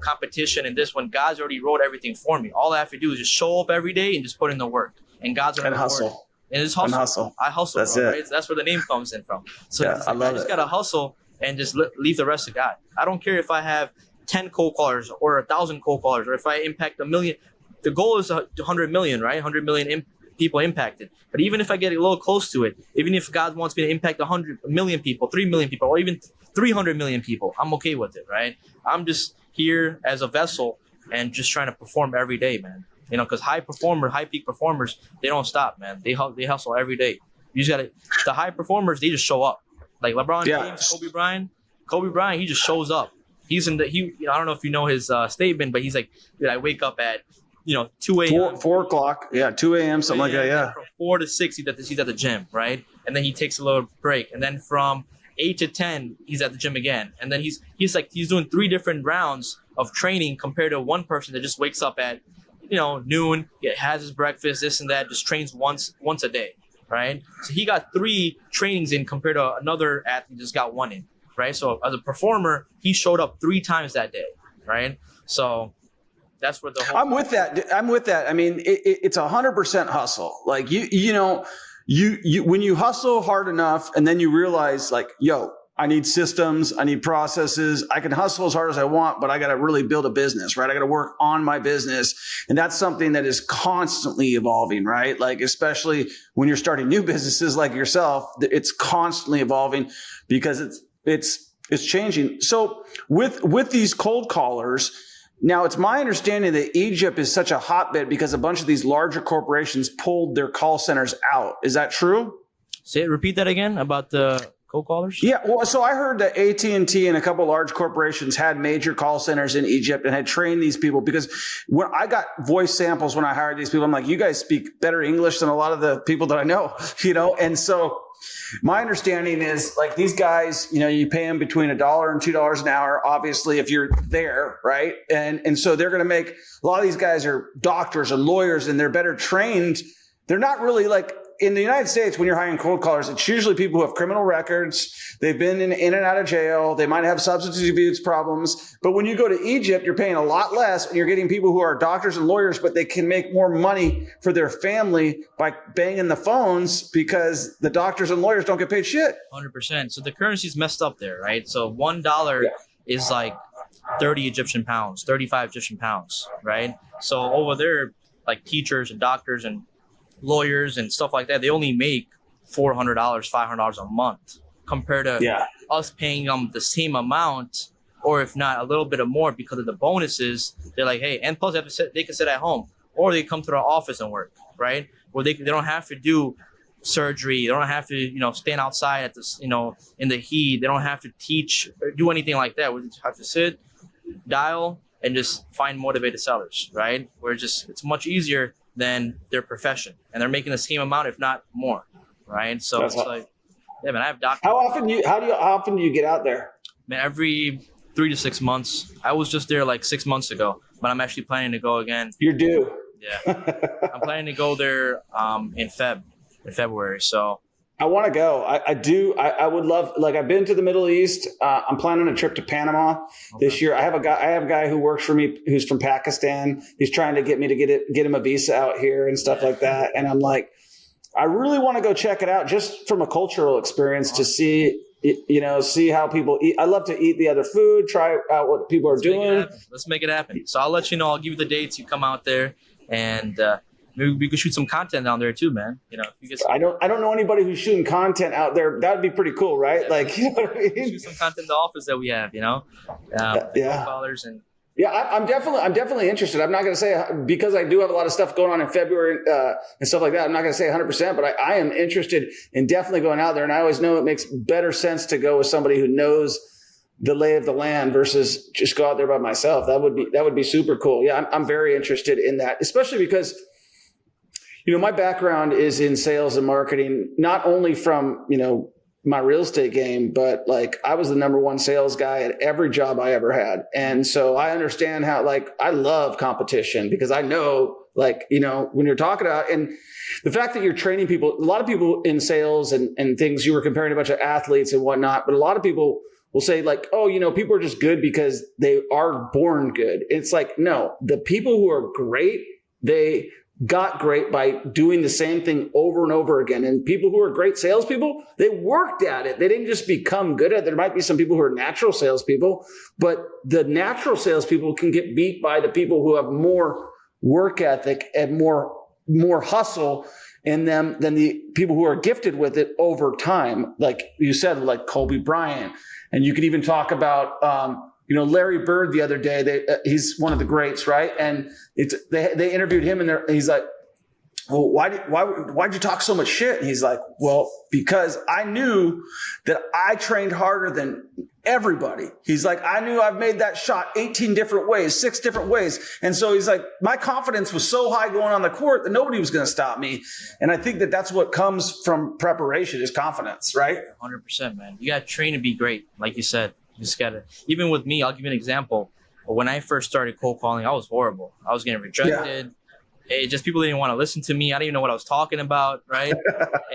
competition and this when God's already wrote everything for me? All I have to do is just show up every day and just put in the work. And God's going to hustle. And it's hustle. I hustle. That's bro, it. Right? That's where the name comes in from. So I just got to hustle and just leave the rest to God. I don't care if I have 10 cold callers or 1,000 cold callers or if I impact 1 million. The goal is 100 million, right? 100 million people impacted. But even if I get a little close to it, even if God wants me to impact 100 million people, 3 million people, or even 300 million people, I'm okay with it, right? I'm just here as a vessel and just trying to perform every day, man. Because high peak performers, they don't stop, man. They hustle every day. You just gotta. The high performers, they just show up. Like LeBron James, Kobe Bryant, he just shows up. He's in the I don't know if you know his statement, but he's like, dude, I wake up at 2 a.m. 4 o'clock, 2 a.m. something like that, yeah. From 4 to 6, he's at the gym, right? And then he takes a little break, and then from 8 to 10, he's at the gym again, and then he's doing 3 different rounds of training compared to one person that just wakes up at noon, has his breakfast, this and that, just trains once a day, right? So he got 3 trainings in compared to another athlete just got 1 in, right? So as a performer, he showed up 3 times that day, right? So that's where the whole. I'm with that. I mean, it's 100% hustle. Like you when you hustle hard enough and then you realize like, yo, I need systems, I need processes. I can hustle as hard as I want, but I got to really build a business, right? I got to work on my business. And that's something that is constantly evolving, right? Like, especially when you're starting new businesses like yourself, it's constantly evolving because it's changing. So with these cold callers, now it's my understanding that Egypt is such a hotbed because a bunch of these larger corporations pulled their call centers out. Is that true? Repeat that again about the cold callers? Yeah, well, so I heard that AT&T and a couple large corporations had major call centers in Egypt and had trained these people because when I got voice samples when I hired these people, I'm like, you guys speak better English than a lot of the people that I know, And so my understanding is like these guys, you pay them between $1 and $2 an hour, obviously, if you're there, right? And so they're going to make, a lot of these guys are doctors and lawyers and they're better trained. They're not really like, in the United States, when you're hiring cold callers, it's usually people who have criminal records. They've been in and out of jail. They might have substance abuse problems. But when you go to Egypt, you're paying a lot less and you're getting people who are doctors and lawyers, but they can make more money for their family by banging the phones because the doctors and lawyers don't get paid shit. 100%. So the currency's messed up there, right? So $1 is like 30 Egyptian pounds, 35 Egyptian pounds, right? So over there, like teachers and doctors and lawyers and stuff like that, they only make $400, $500 a month compared to us paying them the same amount, or if not a little bit more because of the bonuses. They're like, hey, and plus they can sit at home, or they come to our office and work, right? Where they don't have to do surgery. They don't have to, stand outside at this, in the heat. They don't have to teach or do anything like that. We just have to sit, dial, and just find motivated sellers, right? Where it's much easier than their profession, and they're making the same amount, if not more, right? So that's like, yeah, man, I have doctors. How often do you get out there? Man, every 3 to 6 months. I was just there like 6 months ago, but I'm actually planning to go again. You're due. Yeah, I'm planning to go there in February. So I want to go. I would love. Like, I've been to the Middle East. I'm planning a trip to Panama this year. I have a guy who works for me who's from Pakistan. He's trying to get me to get him a visa out here and stuff like that. And I'm like, I really want to go check it out just from a cultural experience to see how people eat. I love to eat the other food, try out what people are doing. Let's make it happen. So I'll let you know. I'll give you the dates. You come out there, and maybe we could shoot some content down there too, man. I don't know anybody who's shooting content out there. That would be pretty cool, right? Yeah, like, shoot some content in the office that we have, Followers and. Yeah, I'm definitely interested. I'm not going to say, because I do have a lot of stuff going on in February and stuff like that, I'm not going to say 100%, but I am interested in definitely going out there. And I always know it makes better sense to go with somebody who knows the lay of the land versus just go out there by myself. That would be super cool. Yeah, I'm very interested in that, especially because, my background is in sales and marketing, not only from, my real estate game, but like I was the number one sales guy at every job I ever had. And so I understand how, like, I love competition because I know, like, when you're talking about, and the fact that you're training people, a lot of people in sales and things, you were comparing a bunch of athletes and whatnot, but a lot of people will say like, oh, people are just good because they are born good. It's like, no, the people who are great, they got great by doing the same thing over and over again. And people who are great salespeople, they worked at it. They didn't just become good at it. There might be some people who are natural salespeople, but the natural salespeople can get beat by the people who have more work ethic and more hustle in them than the people who are gifted with it over time. Like you said, like Kobe Bryant. And you could even talk about, Larry Bird the other day. He's one of the greats, right? And they interviewed him, and he's like, "Well, why'd you talk so much shit?" And he's like, "Well, because I knew that I trained harder than everybody." He's like, "I knew I've made that shot 18 different ways, 6 different ways," and so he's like, "My confidence was so high going on the court that nobody was going to stop me." And I think that that's what comes from preparation is confidence, right? 100%, man. You got to train to be great, like you said. You just gotta, even with me, I'll give you an example. When I first started cold calling, I was horrible. I was getting rejected. It just, people didn't want to listen to me. I didn't even know what I was talking about, right?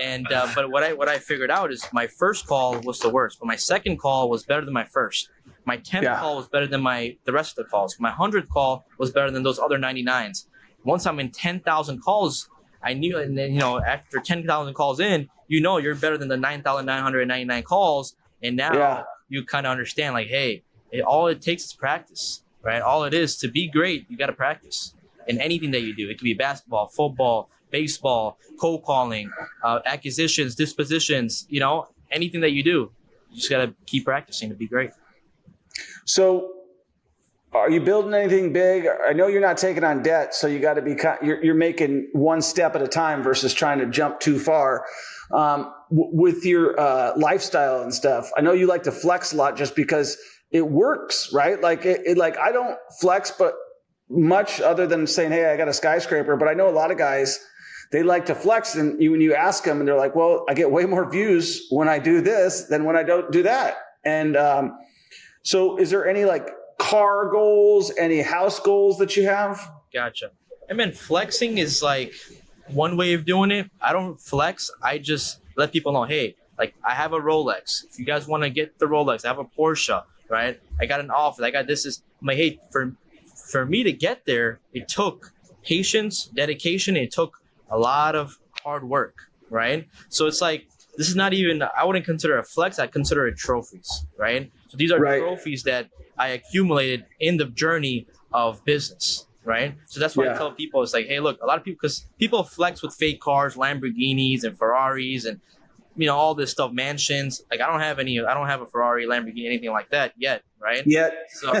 And but what I figured out is my first call was the worst, but my second call was better than my first. My 10th call was better than the rest of the calls. My 100th call was better than those other 99s. Once I'm in 10,000 calls, I knew, and then, after 10,000 calls in, you're better than the 9,999 calls, and now you kind of understand, like, hey, all it takes is practice, right? All it is to be great, you got to practice in anything that you do. It could be basketball, football, baseball, cold calling, acquisitions, dispositions, anything that you do. You just got to keep practicing to be great. So are you building anything big? I know you're not taking on debt, so you got to be, you're making one step at a time versus trying to jump too far. With your lifestyle and stuff, I know you like to flex a lot just because it works, right? Like like I don't flex, but much other than saying, "Hey, I got a skyscraper." But I know a lot of guys, they like to flex, and when you ask them, and they're like, "Well, I get way more views when I do this than when I don't do that." And so, is there any like car goals, any house goals that you have? Gotcha. I mean, flexing is like one way of doing it. I don't flex. I just let people know, hey, like, I have a Rolex. If you guys want to get the Rolex, I have a Porsche, right? I got an offer. I got this. I'm like, hey, for me to get there, it took patience, dedication. It took a lot of hard work, right? So it's like, this is not even, I wouldn't consider a flex. I consider it trophies, right? So these are trophies that I accumulated in the journey of business, right? So that's why I tell people, it's like, hey, look, a lot of people, because people flex with fake cars, Lamborghinis and Ferraris, and all this stuff, mansions. Like I don't have a Ferrari, Lamborghini, anything like that yet, right? Yet. So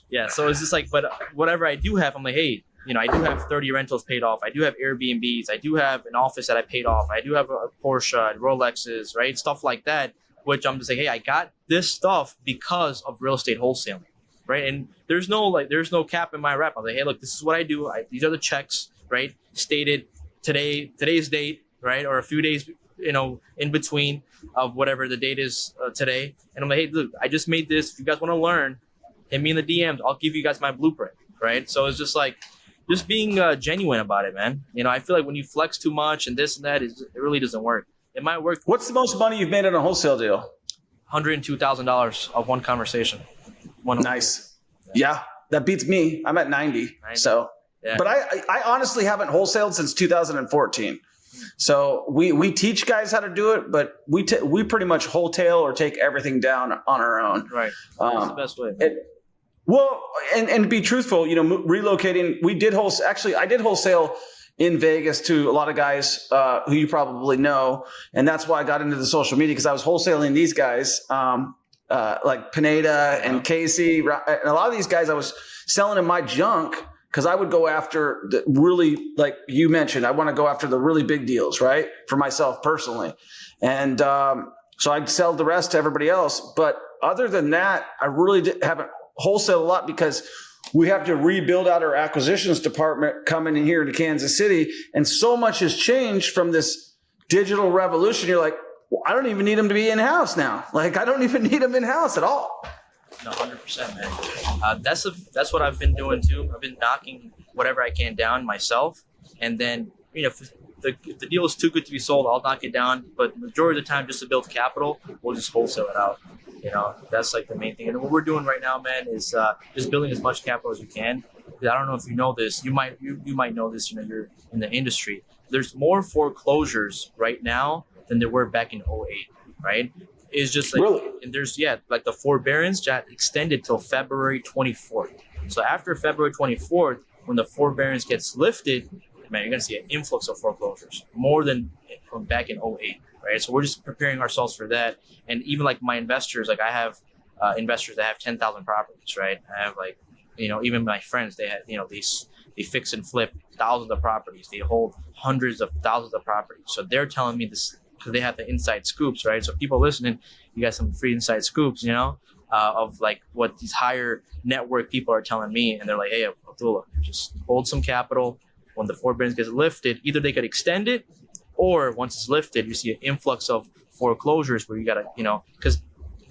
yeah, so it's just like, but whatever I do have, I'm like, hey, I do have 30 rentals paid off. I do have Airbnbs. I do have an office that I paid off. I do have a Porsche, Rolexes, right? Stuff like that, which I'm just like, hey, I got this stuff because of real estate wholesaling, right? And there's no cap in my rap. I'm like, hey, look, this is what I do. These are the checks, right? Stated today's date, right? Or a few days, in between of whatever the date is today. And I'm like, hey, look, I just made this. If you guys want to learn, hit me in the DMs. I'll give you guys my blueprint, right? So it's just like, just being genuine about it, man. I feel like when you flex too much and this and that, it really doesn't work. It might work. What's the most money you've made in a wholesale deal? $102,000 of one conversation. Nice. Yeah, that beats me. I'm at 90. So, yeah. But I honestly haven't wholesaled since 2014. So we teach guys how to do it, but we pretty much wholesale or take everything down on our own. Right. That's the best way. Well, and to be truthful, relocating, we did wholesale. Actually, I did wholesale in Vegas to a lot of guys who you probably know. And that's why I got into the social media, because I was wholesaling these guys like Pineda and Casey. And a lot of these guys, I was selling them my junk because I would go after the really, like you mentioned, I want to go after the really big deals, right? For myself personally. And so I'd sell the rest to everybody else. But other than that, I really haven't wholesale a lot because we have to rebuild out our acquisitions department coming in here to Kansas City. And so much has changed from this digital revolution. You're like, well, I don't even need them to be in-house now. Like, I don't even need them in-house at all. No, 100%, man. That's what I've been doing too. I've been knocking whatever I can down myself. And then, if the deal is too good to be sold, I'll knock it down. But majority of the time, just to build capital, we'll just wholesale it out. That's like the main thing. And what we're doing right now, man, is just building as much capital as we can. I don't know if you know this. You might know this. You're in the industry. There's more foreclosures right now than there were back in 2008, right? It's just like, really? And there's like the forbearance got extended till February 24th. So after February 24th, when the forbearance gets lifted, man, you're gonna see an influx of foreclosures more than from back in 2008. Right. So we're just preparing ourselves for that. And even like my investors, like I have investors that have 10,000 properties, right? I have like, even my friends, they have, they fix and flip thousands of properties. They hold hundreds of thousands of properties. So they're telling me this because they have the inside scoops, right? So people listening, you got some free inside scoops, of like what these higher network people are telling me. And they're like, hey, Abdullah, just hold some capital. When the forbearance gets lifted, either they could extend it, or once it's lifted, you see an influx of foreclosures where you got to, because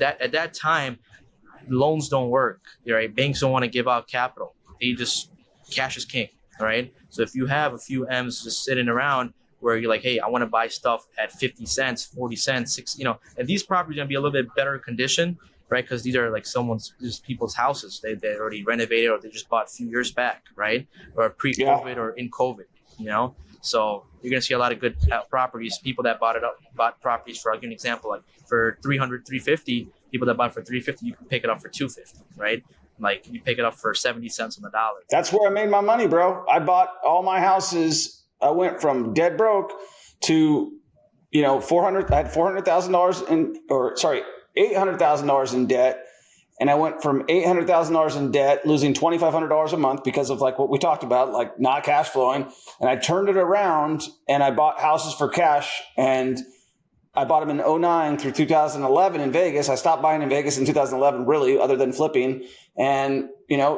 at that time, loans don't work, right? Banks don't want to give out capital. They just, cash is king, right? So if you have a few M's just sitting around where you're like, hey, I want to buy stuff at 50 cents, 40 cents, 60, and these properties are going to be a little bit better condition, right? Because these are like people's houses. They already renovated or they just bought a few years back, right? Or pre-COVID or in COVID, So you're going to see a lot of good properties, people that bought properties for, I'll give you an example, like for 300, 350, people that bought for 350, you can pick it up for 250, right? Like you pick it up for 70 cents on the dollar. That's where I made my money, bro. I bought all my houses. I went from dead broke to, I had $800,000 in debt. And I went from $800,000 in debt, losing $2,500 a month because of like what we talked about, like not cash flowing. And I turned it around and I bought houses for cash, and I bought them in 2009 through 2011 in Vegas. I stopped buying in Vegas in 2011, really, other than flipping, and,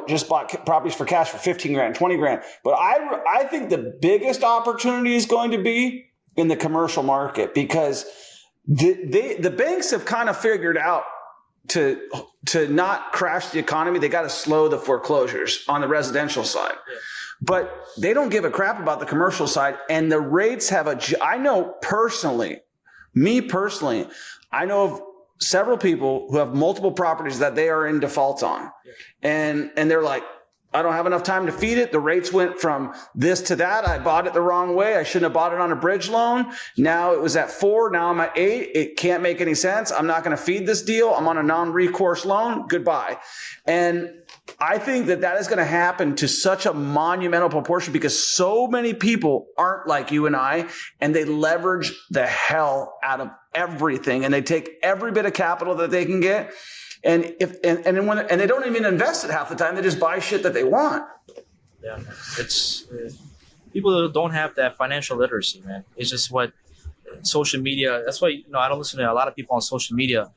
just bought properties for cash for 15 grand, 20 grand. But I think the biggest opportunity is going to be in the commercial market, because the banks have kind of figured out to not crash the economy, they got to slow the foreclosures on the residential side. Yeah. But they don't give a crap about the commercial side. And the rates have I know personally, I know of several people who have multiple properties that they are in default on. Yeah. And they're like, I don't have enough time to feed it. The rates went from this to that. I bought it the wrong way. I shouldn't have bought it on a bridge loan. Now it was at 4. Now I'm at 8. It can't make any sense. I'm not going to feed this deal. I'm on a non-recourse loan. Goodbye. And I think that is going to happen to such a monumental proportion because so many people aren't like you and I, and they leverage the hell out of everything, and they take every bit of capital that they can get. And they don't even invest it half the time. They just buy shit that they want. Yeah, it's people don't have that financial literacy, man. It's just what social media. That's why I don't listen to a lot of people on social media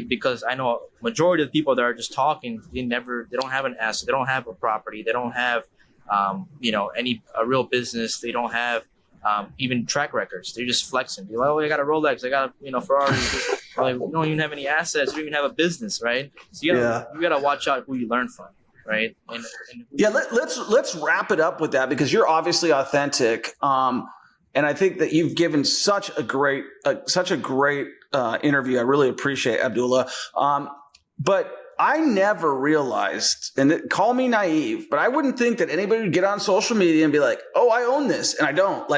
because I know majority of the people that are just talking. They don't have an asset. They don't have a property. They don't have a real business. They don't have even track records. They're just flexing. You're like, oh, I got a Rolex. I got a Ferrari. Like, you don't even have any assets. You don't even have a business, right? So you gotta watch out who you learn from, right? And let's wrap it up with that because you're obviously authentic, and I think that you've given such a great interview. I really appreciate Abdullah, but I never realized, and call me naive, but I wouldn't think that anybody would get on social media and be like, "Oh, I own this," and I don't.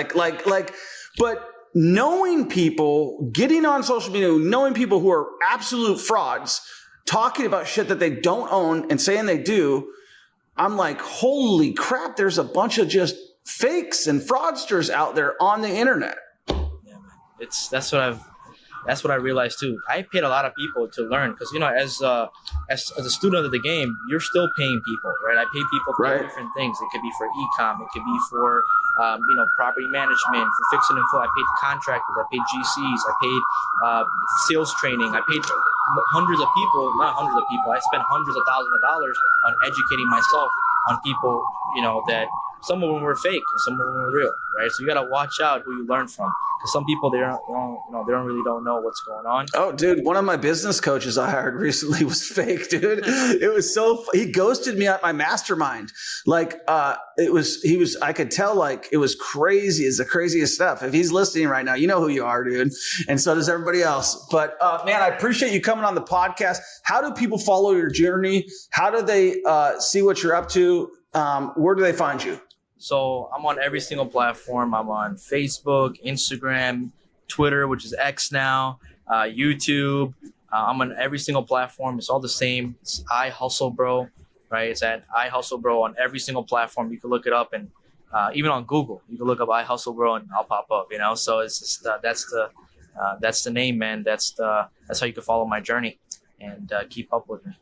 But knowing people, getting on social media, knowing people who are absolute frauds, talking about shit that they don't own and saying they do, I'm like, holy crap, there's a bunch of just fakes and fraudsters out there on the internet. Yeah, man. That's what I realized too. I paid a lot of people to learn because as a student of the game, you're still paying people, right? I pay people for different things. It could be for e-com, it could be for property management, for fixing and flow. I paid contractors, I paid GCs, I paid sales training. I paid hundreds of people, not hundreds of people. I spent hundreds of thousands of dollars on educating myself on people, that some of them were fake and some of them were real, right? So you got to watch out who you learn from, because some people they don't know what's going on. Oh, dude, one of my business coaches I hired recently was fake, dude. It was he ghosted me at my mastermind. Like, I could tell, like, it was crazy. It's the craziest stuff. If he's listening right now, you know who you are, dude. And so does everybody else. But man, I appreciate you coming on the podcast. How do people follow your journey? How do they see what you're up to? Where do they find you? So I'm on every single platform. I'm on Facebook, Instagram, Twitter, which is X now, YouTube. I'm on every single platform. It's all the same. It's ihustlebro, right? It's at ihustlebro on every single platform. You can look it up, and even on Google, you can look up ihustlebro and I'll pop up. So it's just that's the name, man. That's how you can follow my journey and keep up with me.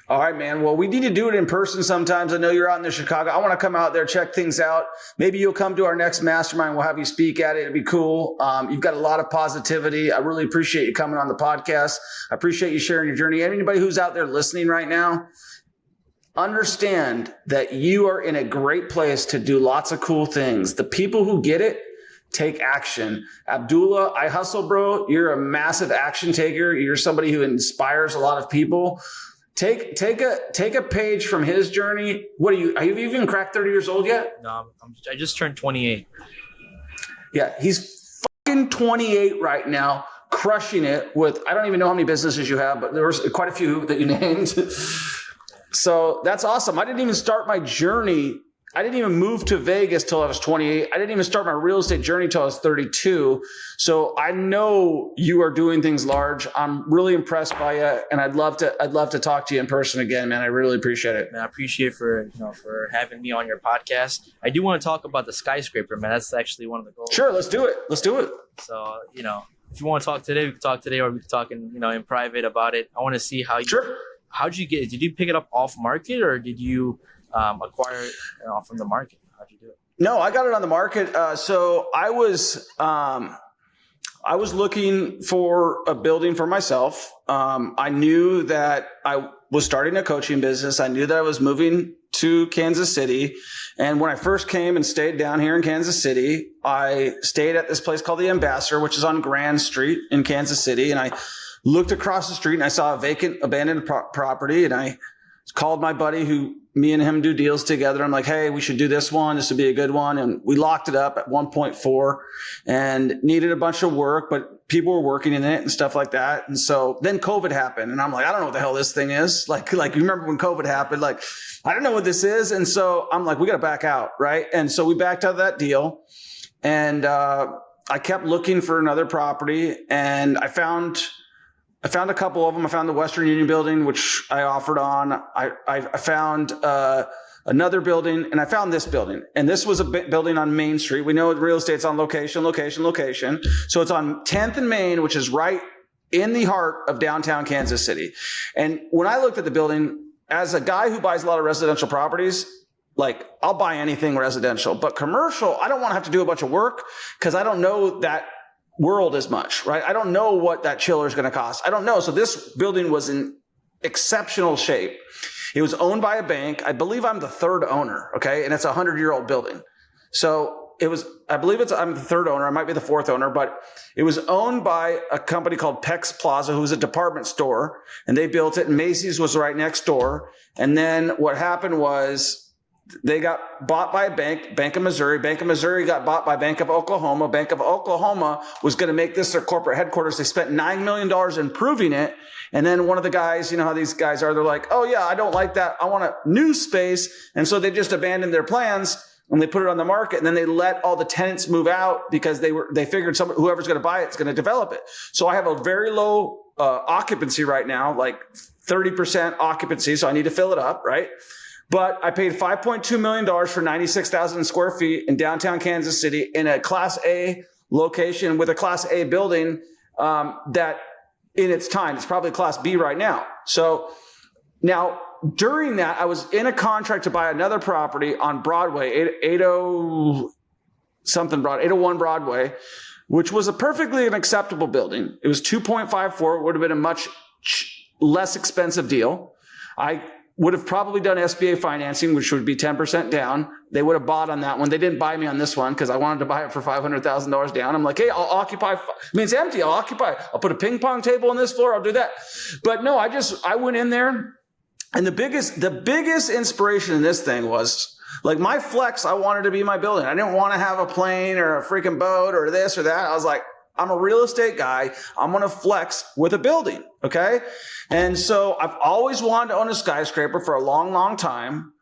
All right, man. Well, we need to do it in person sometimes. I know you're out in Chicago. I want to come out there, check things out. Maybe you'll come to our next mastermind. We'll have you speak at it. It'd be cool. You've got a lot of positivity. I really appreciate you coming on the podcast. I appreciate you sharing your journey. Anybody who's out there listening right now, understand that you are in a great place to do lots of cool things. The people who get it, take action. Abdullah, ihustlebro, you're a massive action taker. You're somebody who inspires a lot of people. Take a page from his journey. What are you even cracked 30 years old yet? No, I just turned 28. Yeah, he's fucking 28 right now, crushing it with, I don't even know how many businesses you have, but there was quite a few that you named. So that's awesome. I didn't even start my journey. I didn't even move to Vegas till I was 28. I didn't even start my real estate journey till I was 32. So I know you are doing things large. I'm really impressed by you, and I'd love to talk to you in person again, man. I really appreciate it. Man, I appreciate for having me on your podcast. I do want to talk about the skyscraper, man. That's actually one of the goals. Sure, let's do it. So, if you want to talk today, we can talk today, or we can talk in private about it. I want to see how how'd you get it? Did you pick it up off market, or did you acquire it from the market? How'd you do it? No, I got it on the market. So I was looking for a building for myself. I knew that I was starting a coaching business. I knew that I was moving to Kansas City. And when I first came and stayed down here in Kansas City, I stayed at this place called the Ambassador, which is on Grand Street in Kansas City. And I looked across the street and I saw a vacant, abandoned property, and I Called my buddy who me and him do deals together. I'm like, hey, we should do this one. This would be a good one. And we locked it up at 1.4 and needed a bunch of work, but people were working in it and stuff like that. And so then COVID happened and I'm like, I don't know what the hell this thing is. Like you remember when COVID happened, like, I don't know what this is. And so I'm like, we got to back out. Right. And so we backed out of that deal and, I kept looking for another property and I found a couple of them. I found the Western Union building, which I offered on. I found another building, and I found this building. And this was a building on Main Street. We know real estate's on location. So it's on 10th and Main, which is right in the heart of downtown Kansas City. And when I looked at the building, as a guy who buys a lot of residential properties, like I'll buy anything residential, but commercial, I don't want to have to do a bunch of work because I don't know that world as much, right? I don't know what that chiller is going to cost. I don't know. So this building was in exceptional shape. It was owned by a bank. I believe I'm the third owner. Okay. And it's a 100-year-old building. So it was, I'm the third owner. I might be the fourth owner, but it was owned by a company called Pex Plaza, who's a department store, and they built it and Macy's was right next door. And then what happened was, they got bought by a bank, Bank of Missouri. Bank of Missouri got bought by Bank of Oklahoma. Bank of Oklahoma was going to make this their corporate headquarters. They spent $9 million improving it. And then one of the guys, you know how these guys are, they're like, oh yeah, I don't like that. I want a new space. And so they just abandoned their plans and they put it on the market. And then they let all the tenants move out because they figured whoever's going to buy it is going to develop it. So I have a very low occupancy right now, like 30% occupancy. So I need to fill it up, right? But I paid $5.2 million for 96,000 square feet in downtown Kansas City in a Class A location with a Class A building that in its time, it's probably Class B right now. So now during that, I was in a contract to buy another property on Broadway, 801 Broadway, which was a perfectly acceptable building. It was 2.54. It would have been a much less expensive deal. I would have probably done SBA financing, which would be 10% down. They would have bought on that one. They didn't buy me on this one because I wanted to buy it for $500,000 down. I'm like, hey, I'll occupy. I mean, it's empty. I'll occupy. I'll put a ping pong table on this floor. I'll do that. But no, I went in there, and the biggest inspiration in this thing was like my flex. I wanted to be my building. I didn't want to have a plane or a freaking boat or this or that. I was like, I'm a real estate guy. I'm going to flex with a building. Okay. And so I've always wanted to own a skyscraper for a long, long time.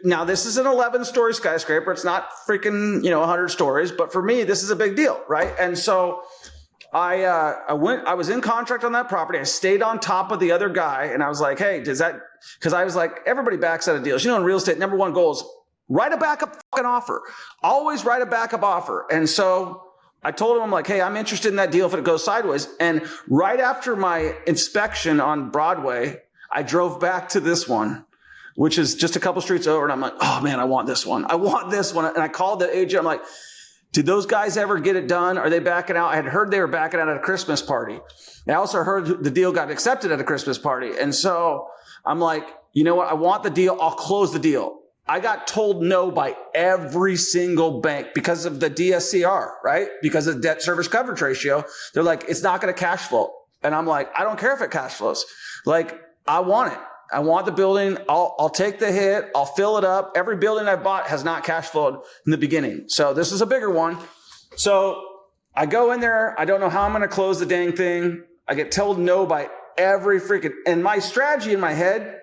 Now this is an 11-story skyscraper. It's not freaking, 100 stories, but for me, this is a big deal. Right. And so I was in contract on that property. I stayed on top of the other guy and I was like, hey, because I was like, everybody backs out of deals. In real estate, number one goal is write a backup fucking offer. Always write a backup offer. And so I told him, I'm like, hey, I'm interested in that deal if it goes sideways. And right after my inspection on Broadway, I drove back to this one, which is just a couple streets over. And I'm like, oh man, I want this one. I want this one. And I called the agent. I'm like, did those guys ever get it done? Are they backing out? I had heard they were backing out at a Christmas party. I also heard the deal got accepted at a Christmas party. And so I'm like, you know what? I want the deal. I'll close the deal. I got told no by every single bank because of the DSCR, right? Because of debt service coverage ratio. They're like, it's not going to cash flow. And I'm like, I don't care if it cash flows. Like, I want it. I want the building. I'll take the hit. I'll fill it up. Every building I've bought has not cash flowed in the beginning. So this is a bigger one. So I go in there. I don't know how I'm going to close the dang thing. I get told no by every freaking, and my strategy in my head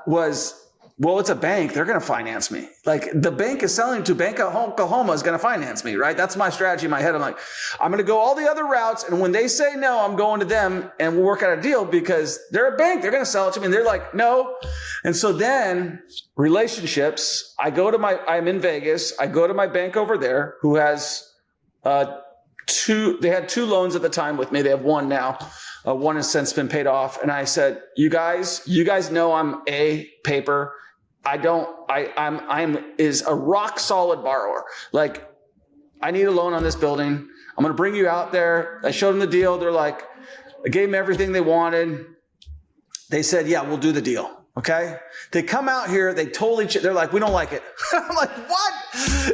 was, well, it's a bank. They're going to finance me. Like the bank is selling to Bank of Oklahoma is going to finance me, right? That's my strategy in my head. I'm like, I'm going to go all the other routes. And when they say no, I'm going to them and we'll work out a deal because they're a bank. They're going to sell it to me. And they're like, no. And so then relationships, I'm in Vegas. I go to my bank over there who has, they had 2 loans at the time with me. They have 1 now. One has since been paid off. And I said, you guys know I'm a paper. I'm is a rock solid borrower. Like, I need a loan on this building. I'm going to bring you out there. I showed them the deal. They're like, I gave them everything they wanted. They said, yeah, we'll do the deal. Okay. They come out here, they totally, they're like, we don't like it. I'm like, what?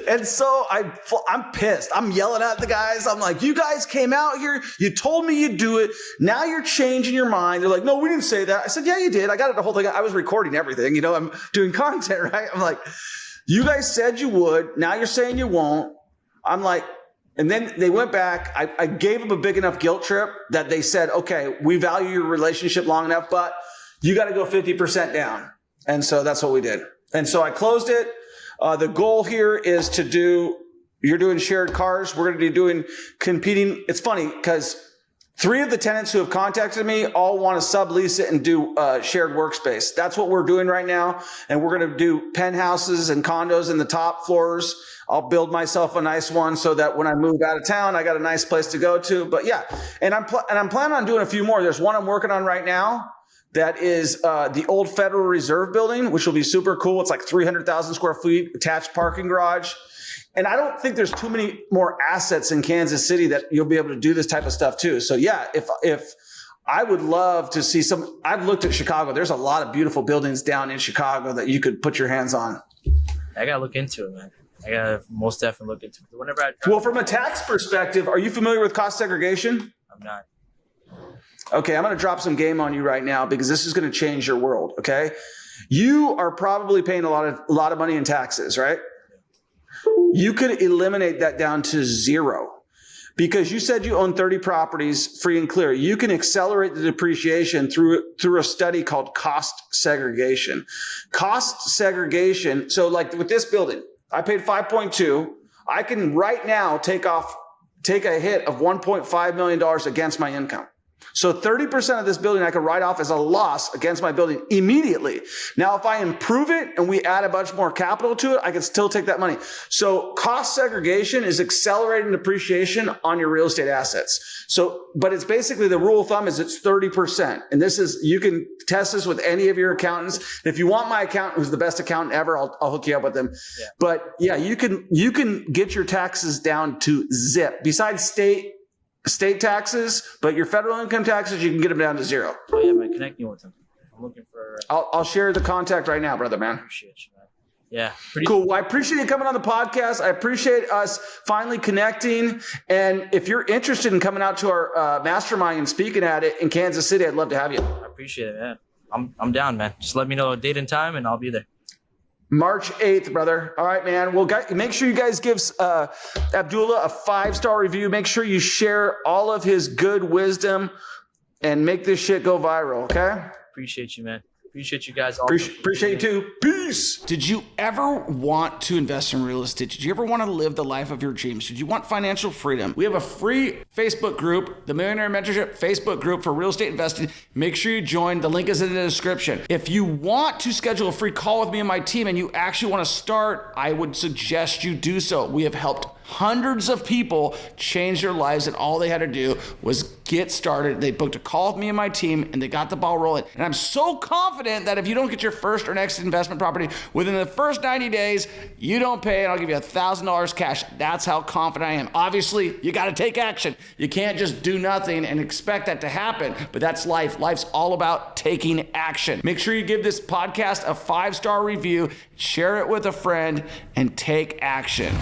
And so I'm pissed. I'm yelling at the guys. I'm like, you guys came out here. You told me you'd do it. Now you're changing your mind. They're like, no, we didn't say that. I said, yeah, you did. I got it the whole thing. I was recording everything. You know, I'm doing content, right? I'm like, you guys said you would. Now you're saying you won't. I'm like, and then they went back. I gave them a big enough guilt trip that they said, okay, we value your relationship long enough, but you got to go 50% down. And so that's what we did. And so I closed it. The goal here is to do, you're doing shared cars. We're going to be doing competing. It's funny because 3 of the tenants who have contacted me all want to sublease it and do shared workspace. That's what we're doing right now. And we're going to do penthouses and condos in the top floors. I'll build myself a nice one so that when I move out of town, I got a nice place to go to. But yeah, and I'm planning on doing a few more. There's one I'm working on right now. That is the old Federal Reserve building, which will be super cool. It's like 300,000 square feet, attached parking garage. And I don't think there's too many more assets in Kansas City that you'll be able to do this type of stuff too. So yeah, if I would love to see some, I've looked at Chicago. There's a lot of beautiful buildings down in Chicago that you could put your hands on. I got to look into it, man. I got to most definitely look into it. Whenever Well, from a tax perspective, are you familiar with cost segregation? I'm not. Okay, I'm going to drop some game on you right now because this is going to change your world, okay? You are probably paying a lot of money in taxes, right? You could eliminate that down to 0 because you said you own 30 properties free and clear. You can accelerate the depreciation through a study called cost segregation. Cost segregation, so like with this building, I paid 5.2. I can right now take a hit of $1.5 million against my income. So 30% of this building I could write off as a loss against my building immediately. Now, if I improve it and we add a bunch more capital to it, I can still take that money. So cost segregation is accelerating depreciation on your real estate assets. So, but it's basically the rule of thumb is it's 30%. And this is, you can test this with any of your accountants. If you want my accountant, who's the best accountant ever, I'll hook you up with them. Yeah. But yeah, you can get your taxes down to zip. Besides state taxes, but your federal income taxes, you can get them down to 0. Oh yeah, man, connect me with them. I'm looking for. I'll share the contact right now, brother, man. Appreciate you, man. Yeah. Cool. Well, I appreciate you coming on the podcast. I appreciate us finally connecting. And if you're interested in coming out to our mastermind and speaking at it in Kansas City, I'd love to have you. I appreciate it, man. I'm down, man. Just let me know a date and time, and I'll be there. March 8th, brother. All right, man. Well, make sure you guys give Abdullah a 5-star review. Make sure you share all of his good wisdom and make this shit go viral, okay? Appreciate you, man. Appreciate you guys all. Appreciate you too. Peace. Did you ever want to invest in real estate? Did you ever want to live the life of your dreams? Did you want financial freedom? We have a free Facebook group, the Millionaire Mentorship Facebook group for real estate investing. Make sure you join. The link is in the description. If you want to schedule a free call with me and my team and you actually want to start, I would suggest you do so. We have helped hundreds of people change their lives, and all they had to do was get started. They booked a call with me and my team, and they got the ball rolling. And I'm so confident that if you don't get your first or next investment property within the first 90 days, you don't pay, and I'll give you $1,000 cash. That's how confident I am. Obviously, you got to take action. You can't just do nothing and expect that to happen, but that's life. Life's all about taking action. Make sure you give this podcast a 5-star review, share it with a friend, and take action.